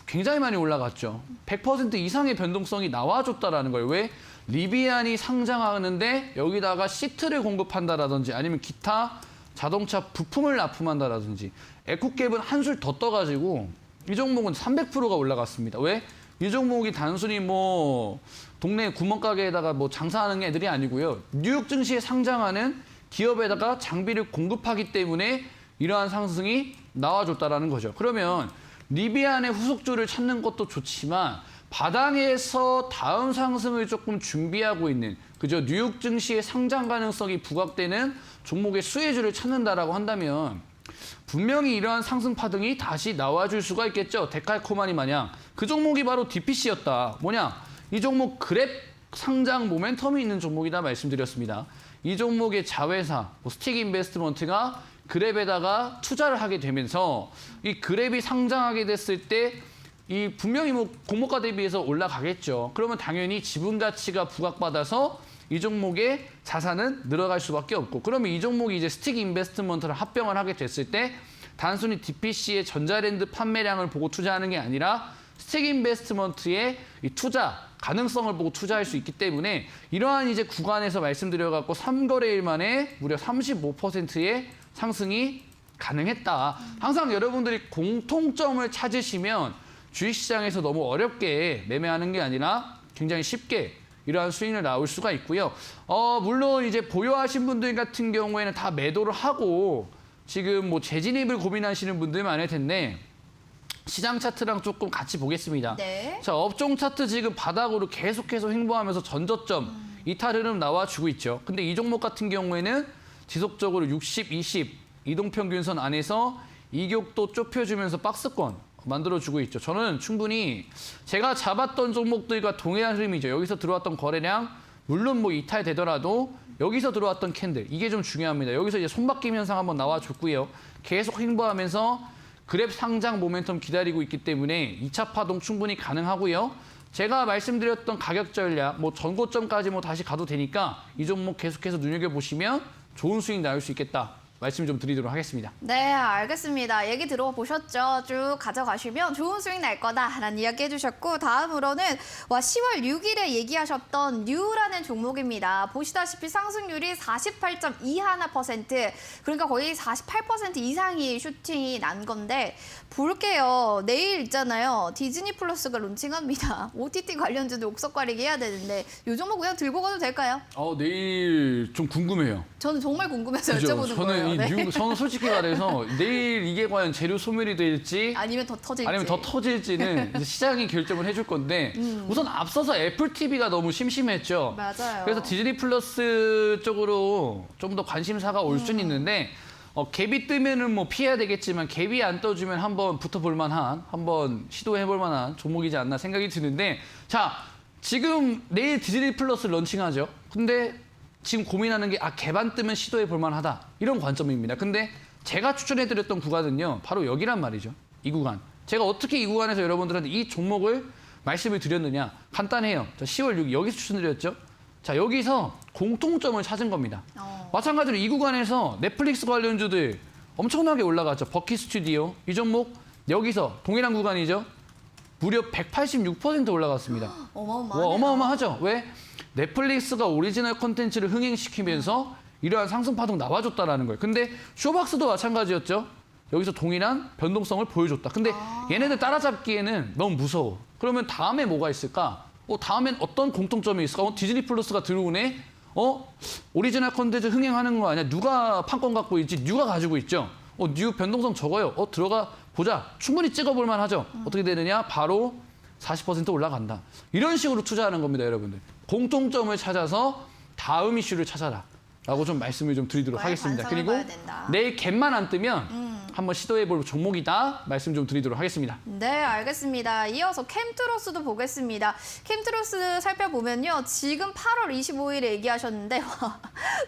굉장히 많이 올라갔죠. 100% 이상의 변동성이 나와줬다라는 거예요. 왜? 리비안이 상장하는데 여기다가 시트를 공급한다라든지 아니면 기타 자동차 부품을 납품한다라든지 에코캡은 한술 더 떠가지고 이 종목은 300%가 올라갔습니다. 왜? 이 종목이 단순히 뭐 동네 구멍가게에다가 뭐 장사하는 애들이 아니고요. 뉴욕 증시에 상장하는 기업에다가 장비를 공급하기 때문에 이러한 상승이 나와줬다라는 거죠. 그러면 리비안의 후속주를 찾는 것도 좋지만 바닥에서 다음 상승을 조금 준비하고 있는 그죠? 뉴욕 증시의 상장 가능성이 부각되는 종목의 수혜주를 찾는다라고 한다면 분명히 이러한 상승 파동이 다시 나와줄 수가 있겠죠. 데칼코마니 마냥. 그 종목이 바로 DPC였다. 뭐냐? 이 종목 그랩 상장 모멘텀이 있는 종목이다 말씀드렸습니다. 이 종목의 자회사, 스틱 인베스트먼트가 그랩에다가 투자를 하게 되면서 이 그랩이 상장하게 됐을 때 이 분명히 뭐 공모가 대비해서 올라가겠죠. 그러면 당연히 지분 가치가 부각받아서 이 종목의 자산은 늘어갈 수밖에 없고 그러면 이 종목이 이제 스틱 인베스트먼트를 합병을 하게 됐을 때 단순히 DPC의 전자랜드 판매량을 보고 투자하는 게 아니라 스틱 인베스트먼트의 이 투자 가능성을 보고 투자할 수 있기 때문에 이러한 이제 구간에서 말씀드려갖고 3거래일 만에 무려 35%의 상승이 가능했다. 항상 여러분들이 공통점을 찾으시면 주식시장에서 너무 어렵게 매매하는 게 아니라 굉장히 쉽게 이러한 수익을 나올 수가 있고요. 물론 이제 보유하신 분들 같은 경우에는 다 매도를 하고 지금 뭐 재진입을 고민하시는 분들 많을 텐데 시장 차트랑 조금 같이 보겠습니다.
네.
자, 업종 차트 지금 바닥으로 계속해서 횡보하면서 전저점 이탈 흐름 나와주고 있죠. 근데 이 종목 같은 경우에는 지속적으로 60, 20 이동평균선 안에서 이격도 좁혀주면서 박스권 만들어주고 있죠. 저는 충분히 제가 잡았던 종목들과 동일한 흐름이죠. 여기서 들어왔던 거래량 물론 뭐 이탈되더라도 여기서 들어왔던 캔들 이게 좀 중요합니다. 여기서 이제 손바뀜 현상 한번 나와줬고요. 계속 횡보하면서 그랩 상장 모멘텀 기다리고 있기 때문에 2차 파동 충분히 가능하고요. 제가 말씀드렸던 가격 전략 뭐 전고점까지 뭐 다시 가도 되니까 이 종목 계속해서 눈여겨보시면 좋은 수익 나올 수 있겠다. 말씀 좀 드리도록 하겠습니다.
네, 알겠습니다. 얘기 들어보셨죠? 쭉 가져가시면 좋은 수익 날 거다라는 이야기 해주셨고 다음으로는 10월 6일에 얘기하셨던 뉴라는 종목입니다. 보시다시피 상승률이 48.21%, 그러니까 거의 48% 이상이 슈팅이 난 건데 볼게요. 내일 있잖아요. 디즈니 플러스가 론칭합니다. OTT 관련주도 옥석 가리기 해야 되는데 이 종목 그냥 들고 가도 될까요?
내일 좀 궁금해요.
저는 정말 궁금해서
그죠?
여쭤보는
저는
거예요. 네.
저는 솔직히 말해서 내일 이게 과연 재료 소멸이 될지
아니면 더 터질지.
아니면 더 터질지는 이제 시장이 결정을 해줄 건데 우선 앞서서 애플 TV가 너무 심심했죠.
맞아요.
그래서 디즈니 플러스 쪽으로 좀 더 관심사가 올 수는 있는데 갭이 뜨면은 뭐 피해야 되겠지만 갭이 안 떠주면 한번 붙어볼 만한 한번 시도해볼 만한 종목이지 않나 생각이 드는데 자 지금 내일 디즈니 플러스 런칭하죠. 근데 지금 고민하는 게 갭 안 뜨면 시도해볼 만하다 이런 관점입니다. 근데 제가 추천해드렸던 구간은요 바로 여기란 말이죠. 이 구간. 제가 어떻게 이 구간에서 여러분들한테 이 종목을 말씀을 드렸느냐 간단해요. 자, 10월 6일 여기서 추천드렸죠. 자 여기서 공통점을 찾은 겁니다. 마찬가지로 이 구간에서 넷플릭스 관련주들 엄청나게 올라갔죠. 버키 스튜디오 이 종목 여기서 동일한 구간이죠. 무려 186% 올라갔습니다.
어마어마하네요.
어마어마하죠. 왜? 넷플릭스가 오리지널 콘텐츠를 흥행시키면서 이러한 상승 파동 나와줬다라는 거예요. 근데 쇼박스도 마찬가지였죠. 여기서 동일한 변동성을 보여줬다. 근데 얘네들 따라잡기에는 너무 무서워. 그러면 다음에 뭐가 있을까? 다음엔 어떤 공통점이 있을까? 디즈니 플러스가 들어오네? 오리지널 콘텐츠 흥행하는 거 아니야? 누가 판권 갖고 있지? 뉴가 가지고 있죠? 뉴 변동성 적어요. 들어가 보자. 충분히 찍어볼 만하죠? 어떻게 되느냐? 바로 40% 올라간다. 이런 식으로 투자하는 겁니다, 여러분들. 공통점을 찾아서 다음 이슈를 찾아라. 라고 좀 말씀을 좀 드리도록 하겠습니다. 그리고 내일 갭만 안 뜨면 한번 시도해볼 종목이다. 말씀 좀 드리도록 하겠습니다.
네, 알겠습니다. 이어서 캠트로스도 보겠습니다. 캠트로스 살펴보면요. 지금 8월 25일에 얘기하셨는데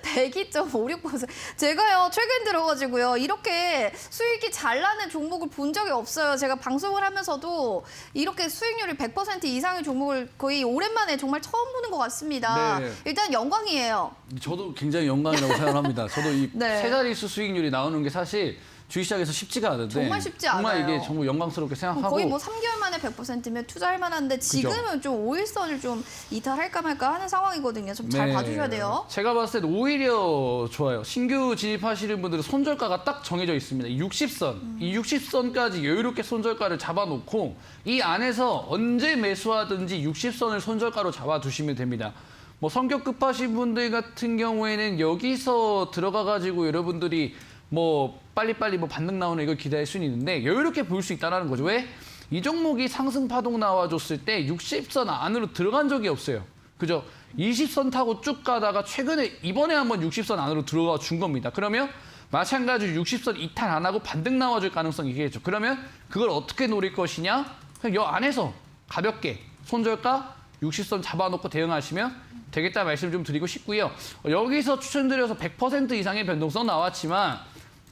102.56%. 제가요, 최근 들어가지고요. 이렇게 수익이 잘 나는 종목을 본 적이 없어요. 제가 방송을 하면서도 이렇게 수익률이 100% 이상의 종목을 거의 오랜만에 정말 처음 보는 것 같습니다.
네.
일단 영광이에요.
저도 굉장히 영광이라고 생각합니다. 저도 이
네.
세 자릿수 수익률이 나오는 게 사실 주식시장에서 쉽지가 않은데
정말 쉽지
정말
않아요.
이게 정말 영광스럽게 생각하고
거의 뭐 3개월 만에 100%면 투자할 만한데 지금은 좀 5일선을 좀 이탈할까 말까 하는 상황이거든요. 좀 잘
네.
봐주셔야 돼요.
제가 봤을 때는 오히려 좋아요. 신규 진입하시는 분들은 손절가가 딱 정해져 있습니다. 이 60선. 이 60선까지 여유롭게 손절가를 잡아놓고 이 안에서 언제 매수하든지 60선을 손절가로 잡아두시면 됩니다. 뭐 성격 급하신 분들 같은 경우에는 여기서 들어가가지고 여러분들이 뭐 빨리빨리 뭐 반등 나오는 이걸 기대할 수는 있는데 여유롭게 볼 수 있다는 거죠. 왜? 이 종목이 상승 파동 나와줬을 때 60선 안으로 들어간 적이 없어요. 그죠? 20선 타고 쭉 가다가 최근에 이번에 한번 60선 안으로 들어가 준 겁니다. 그러면 마찬가지로 60선 이탈 안 하고 반등 나와줄 가능성이 있겠죠. 그러면 그걸 어떻게 노릴 것이냐? 그냥 여 안에서 가볍게 손절가 60선 잡아놓고 대응하시면 되겠다 말씀 좀 드리고 싶고요. 여기서 추천드려서 100% 이상의 변동성 나왔지만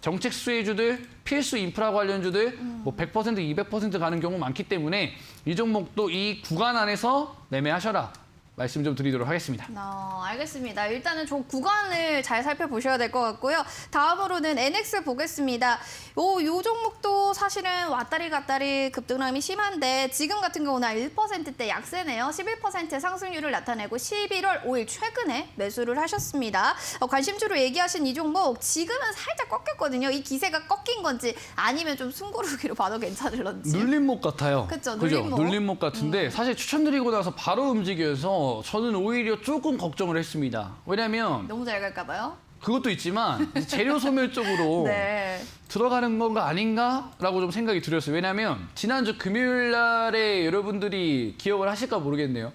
정책 수혜주들, 필수 인프라 관련주들 뭐 100%, 200% 가는 경우 많기 때문에 이 종목도 이 구간 안에서 매매하셔라. 말씀 좀 드리도록 하겠습니다.
알겠습니다. 일단은 좀 구간을 잘 살펴보셔야 될 것 같고요. 다음으로는 NX 보겠습니다. 요 종목도 사실은 왔다리 갔다리 급등감이 심한데 지금 같은 경우는 1%대 약세네요. 11% 상승률을 나타내고 11월 5일 최근에 매수를 하셨습니다. 관심주로 얘기하신 이 종목 지금은 살짝 꺾였거든요. 이 기세가 꺾인 건지 아니면 좀 숨고르기로 봐도 괜찮을런지.
눌림목 같아요.
그쵸,
그죠?
눌림목.
눌림목 같은데 사실 추천드리고 나서 바로 움직여서 저는 오히려 조금 걱정을 했습니다. 왜냐면
너무 잘 갈까 봐요.
그것도 있지만 재료 소멸 쪽으로
네.
들어가는 건가 아닌가라고 좀 생각이 들었어요. 왜냐하면 지난주 금요일 날에 여러분들이 기억을 하실까 모르겠네요.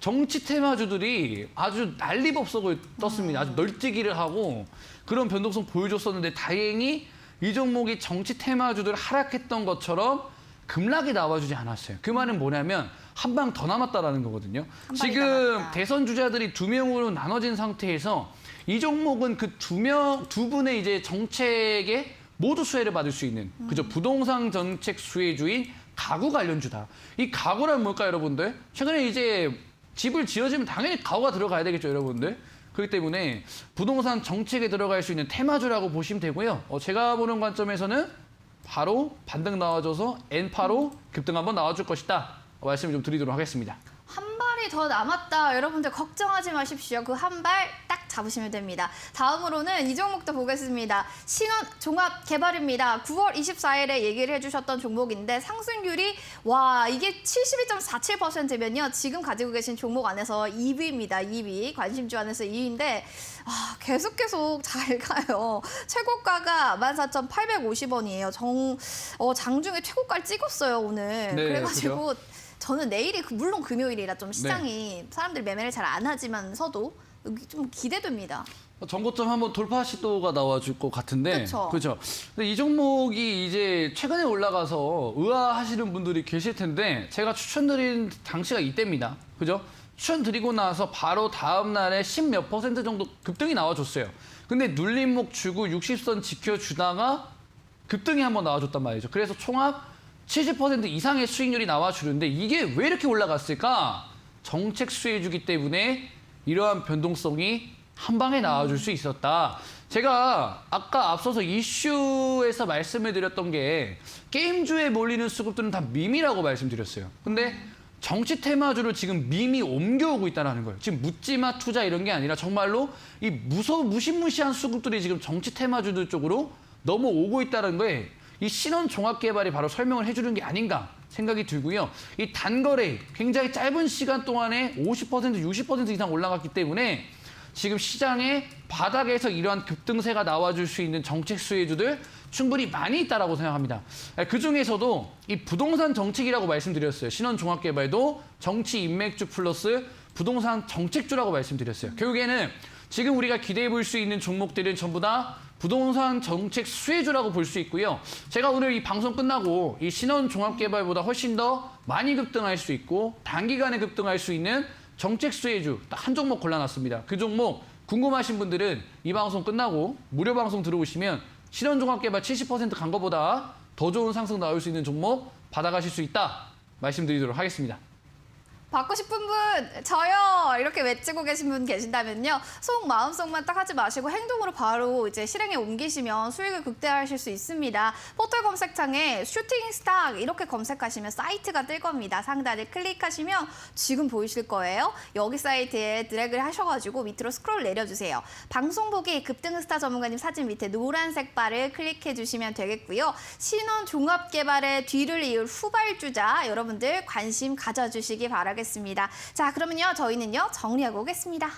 정치 테마주들이 아주 난리법석을 떴습니다. 아주 널뛰기를 하고 그런 변동성 보여줬었는데 다행히 이 종목이 정치 테마주들 하락했던 것처럼 급락이 나와주지 않았어요. 그 말은 뭐냐면 한 방 더 남았다라는 거거든요.
방이
지금
남았다.
대선 주자들이 2명으로 나눠진 상태에서 이 종목은 그 두 분의 이제 정책에 모두 수혜를 받을 수 있는 그죠? 부동산 정책 수혜주인 가구 관련주다. 이 가구란 뭘까 여러분들? 최근에 이제 집을 지어지면 당연히 가구가 들어가야 되겠죠, 여러분들. 그렇기 때문에 부동산 정책에 들어갈 수 있는 테마주라고 보시면 되고요. 제가 보는 관점에서는 바로 반등 나와줘서 N파로 급등 한번 나와줄 것이다. 말씀 좀 드리도록 하겠습니다.
한 발이 더 남았다. 여러분들 걱정하지 마십시오. 그 한 발 딱 잡으시면 됩니다. 다음으로는 이 종목도 보겠습니다. 신원 종합 개발입니다. 9월 24일에 얘기를 해주셨던 종목인데 상승률이 와 이게 72.47%면요. 지금 가지고 계신 종목 안에서 2위입니다. 2위. 관심주 안에서 2위인데 계속 잘 가요. 최고가가 14,850원이에요. 장중에 최고가를 찍었어요, 오늘.
네,
그래가지고
그죠?
저는 내일이 물론 금요일이라 좀 시장이 사람들이 매매를 잘 안 하지만서도 좀 기대됩니다.
전고점 한번 돌파 시도가 나와줄 것 같은데,
그쵸.
그렇죠. 근데 이 종목이 이제 최근에 올라가서 의아하시는 분들이 계실 텐데 제가 추천드린 당시가 이때입니다. 그죠? 추천드리고 나서 바로 다음 날에 10몇 % 정도 급등이 나와줬어요. 근데 눌림목 주고 60선 지켜주다가 급등이 한번 나와줬단 말이죠. 그래서 총합 70% 이상의 수익률이 나와주는데 이게 왜 이렇게 올라갔을까? 정책 수혜주기 때문에 이러한 변동성이 한 방에 나와줄 수 있었다. 제가 아까 앞서서 이슈에서 말씀을 드렸던 게 게임주에 몰리는 수급들은 다 밈이라고 말씀드렸어요. 근데 정치 테마주를 지금 밈이 옮겨오고 있다는 거예요. 지금 묻지마 투자 이런 게 아니라 정말로 이 무시무시한 수급들이 지금 정치 테마주들 쪽으로 넘어오고 있다는 거에 이 신원 종합 개발이 바로 설명을 해주는 게 아닌가 생각이 들고요. 이 단거래 굉장히 짧은 시간 동안에 50%, 60% 이상 올라갔기 때문에 지금 시장의 바닥에서 이러한 급등세가 나와줄 수 있는 정책 수혜주들 충분히 많이 있다라고 생각합니다. 그 중에서도 이 부동산 정책이라고 말씀드렸어요. 신원 종합 개발도 정치 인맥주 플러스 부동산 정책주라고 말씀드렸어요. 결국에는 지금 우리가 기대해 볼 수 있는 종목들은 전부 다 부동산 정책 수혜주라고 볼 수 있고요. 제가 오늘 이 방송 끝나고 이 신원 종합 개발보다 훨씬 더 많이 급등할 수 있고 단기간에 급등할 수 있는 정책 수혜주 딱 한 종목 골라놨습니다. 그 종목 궁금하신 분들은 이 방송 끝나고 무료 방송 들어오시면 신원 종합 개발 70%간 것보다 더 좋은 상승 나올 수 있는 종목 받아가실 수 있다 말씀드리도록 하겠습니다.
받고 싶은 분 저요 이렇게 외치고 계신 분 계신다면요, 속 마음속만 딱 하지 마시고 행동으로 바로 이제 실행에 옮기시면 수익을 극대화하실 수 있습니다. 포털 검색창에 슈팅 스탁 이렇게 검색하시면 사이트가 뜰 겁니다. 상단에 클릭하시면 지금 보이실 거예요. 여기 사이트에 드래그를 하셔가지고 밑으로 스크롤 내려주세요. 방송 보기 급등스타 전문가님 사진 밑에 노란색 바를 클릭해 주시면 되겠고요. 신원 종합 개발의 뒤를 이을 후발주자 여러분들 관심 가져주시기 바라겠습니다. 자, 그러면요 저희는요 정리하고 오겠습니다.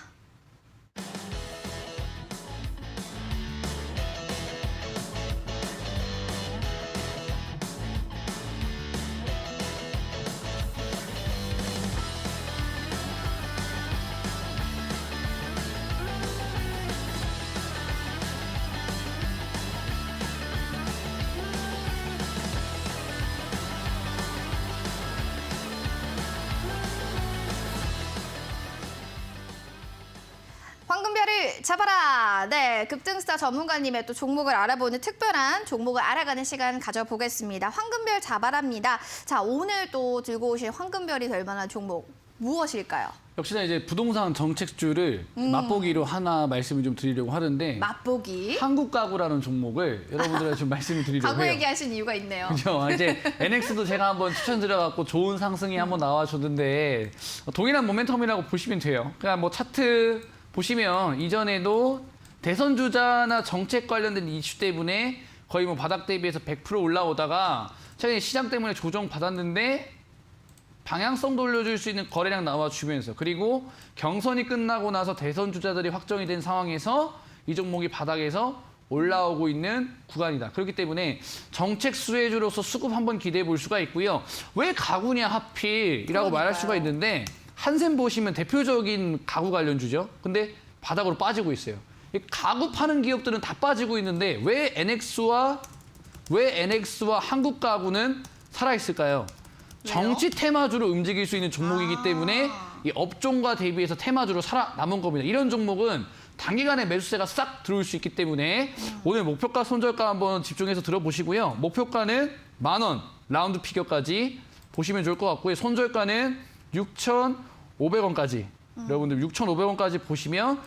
황금별을 잡아라. 네, 급등스타 전문가님의 또 종목을 알아보는 특별한 종목을 알아가는 시간 가져보겠습니다. 황금별 잡아라입니다. 자, 오늘 또 들고 오신 황금별이 될 만한 종목 무엇일까요?
역시나 이제 부동산 정책주를 맛보기로 하나 말씀을 좀 드리려고 하는데
맛보기.
한국가구라는 종목을 여러분들한테 좀 말씀을 드리려고
가구
해요.
얘기하신 이유가 있네요.
그죠? 이제 NX도 제가 한번 추천드려갖고 좋은 상승이 한번 나와줬는데 동일한 모멘텀이라고 보시면 돼요. 그냥 뭐 차트 보시면 이전에도 대선 주자나 정책 관련된 이슈 때문에 거의 뭐 바닥 대비해서 100% 올라오다가 최근에 시장 때문에 조정 받았는데 방향성 돌려줄 수 있는 거래량 나와주면서, 그리고 경선이 끝나고 나서 대선 주자들이 확정이 된 상황에서 이 종목이 바닥에서 올라오고 있는 구간이다. 그렇기 때문에 정책 수혜주로서 수급 한번 기대해 볼 수가 있고요. 왜 가구냐 하필이라고 말할 수가 있는데, 한샘 보시면 대표적인 가구 관련주죠. 근데 바닥으로 빠지고 있어요. 이 가구 파는 기업들은 다 빠지고 있는데 왜 NX와 한국 가구는 살아있을까요?
왜요?
정치 테마주로 움직일 수 있는 종목이기 때문에 이 업종과 대비해서 테마주로 살아남은 겁니다. 이런 종목은 단기간에 매수세가 싹 들어올 수 있기 때문에 오늘 목표가, 손절가 한번 집중해서 들어보시고요. 목표가는 10,000원, 라운드 피겨까지 보시면 좋을 것 같고요. 손절가는 6,500원까지. 여러분들 6,500원까지 보시면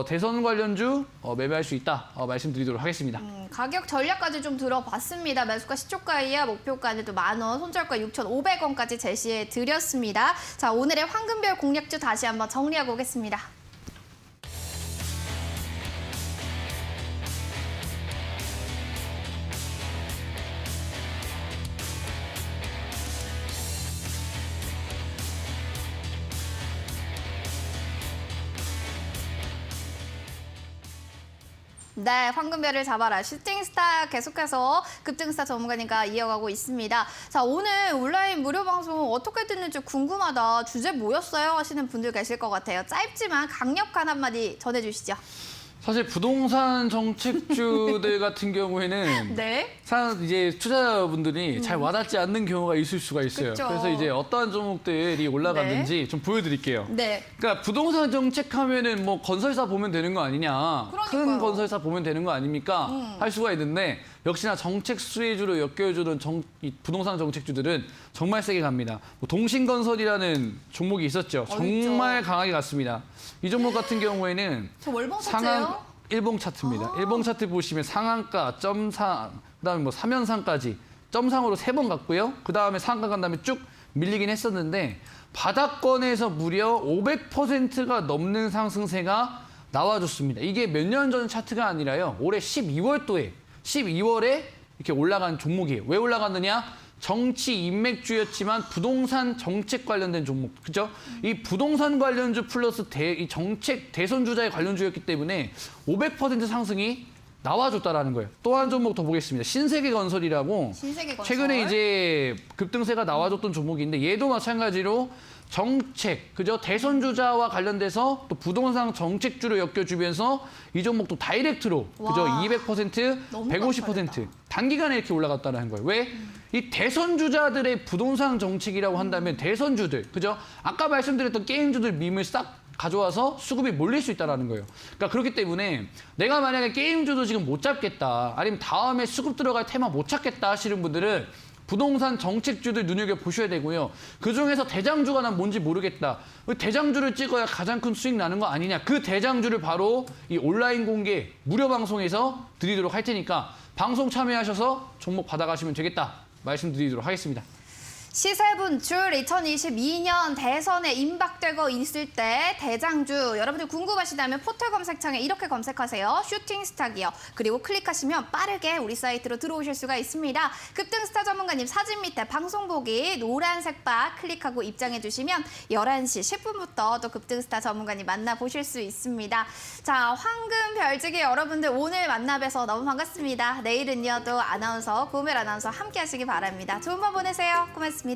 대선 관련주 매매할 수 있다 말씀드리도록 하겠습니다.
가격 전략까지 좀 들어봤습니다. 매수가 시초가 이하, 목표가는 또 10,000원, 손절가 6,500원까지 제시해 드렸습니다. 자, 오늘의 황금별 공략주 다시 한번 정리하고 오겠습니다. 네, 황금별을 잡아라. 슈팅스타 계속해서 급등스타 전문가님과 이어가고 있습니다. 자, 오늘 온라인 무료 방송 어떻게 듣는지 궁금하다. 주제 뭐였어요? 하시는 분들 계실 것 같아요. 짧지만 강력한 한마디 전해주시죠.
사실 부동산 정책주들 같은 경우에는
네.
이제 투자자분들이 잘 와닿지 않는 경우가 있을 수가 있어요.
그쵸.
그래서 이제 어떠한 종목들이 올라갔는지 좀 보여드릴게요.
네.
그러니까 부동산 정책하면은 뭐 건설사 보면 되는 거 아니냐,
그러니까요.
큰 건설사 보면 되는 거 아닙니까? 할 수가 있는데 역시나 정책 수혜주로 엮여주는 이 부동산 정책주들은 정말 세게 갑니다. 뭐 동신건설이라는 종목이 있었죠. 정말 강하게 갔습니다. 이 종목 같은 경우에는
저 월봉 차트예요?
일봉 차트입니다. 일봉 차트 보시면 상한가, 점상, 그다음에 뭐 3연상까지 점상으로 3번 갔고요. 그다음에 상한가 간 다음에 쭉 밀리긴 했었는데 바닥권에서 무려 500%가 넘는 상승세가 나와줬습니다. 이게 몇 년 전 차트가 아니라요. 올해 12월에 이렇게 올라간 종목이에요. 왜 올라갔느냐? 정치 인맥주였지만 부동산 정책 관련된 종목, 그죠? 이 부동산 관련주 플러스 이 정책 대선 주자의 관련주였기 때문에 500% 상승이 나와줬다라는 거예요. 또 한 종목 더 보겠습니다. 신세계건설이라고
신세계건설.
최근에 이제 급등세가 나와줬던 종목인데 얘도 마찬가지로 정책, 그죠? 대선 주자와 관련돼서 또 부동산 정책주로 엮여주면서 이 종목도 다이렉트로, 그죠?
와,
200%,
너무
150%
깜짝이다.
단기간에 이렇게 올라갔다는 거예요. 왜? 이 대선 주자들의 부동산 정책이라고 한다면 대선주들, 그죠? 아까 말씀드렸던 게임주들 밈을 싹 가져와서 수급이 몰릴 수 있다는 거예요. 그러니까 그렇기 때문에 내가 만약에 게임주도 지금 못 잡겠다, 아니면 다음에 수급 들어갈 테마 못 찾겠다 하시는 분들은 부동산 정책주들 눈여겨보셔야 되고요. 그중에서 대장주가 난 뭔지 모르겠다. 대장주를 찍어야 가장 큰 수익 나는 거 아니냐. 그 대장주를 바로 이 온라인 공개 무료 방송에서 드리도록 할 테니까 방송 참여하셔서 종목 받아가시면 되겠다 말씀드리도록 하겠습니다.
시세 분출 2022년 대선에 임박되고 있을 때 대장주 여러분들 궁금하시다면 포털 검색창에 이렇게 검색하세요. 슈팅스타 기어. 그리고 클릭하시면 빠르게 우리 사이트로 들어오실 수가 있습니다. 급등스타 전문가님 사진 밑에 방송 보기 노란색 바 클릭하고 입장해 주시면 11시 10분부터 또 급등스타 전문가님 만나보실 수 있습니다. 자, 황금 별지기 여러분들 오늘 만나 뵈서 너무 반갑습니다. 내일은요 또 아나운서 고멜 아나운서 함께 하시기 바랍니다. 좋은 밤 보내세요. 고맙습니다.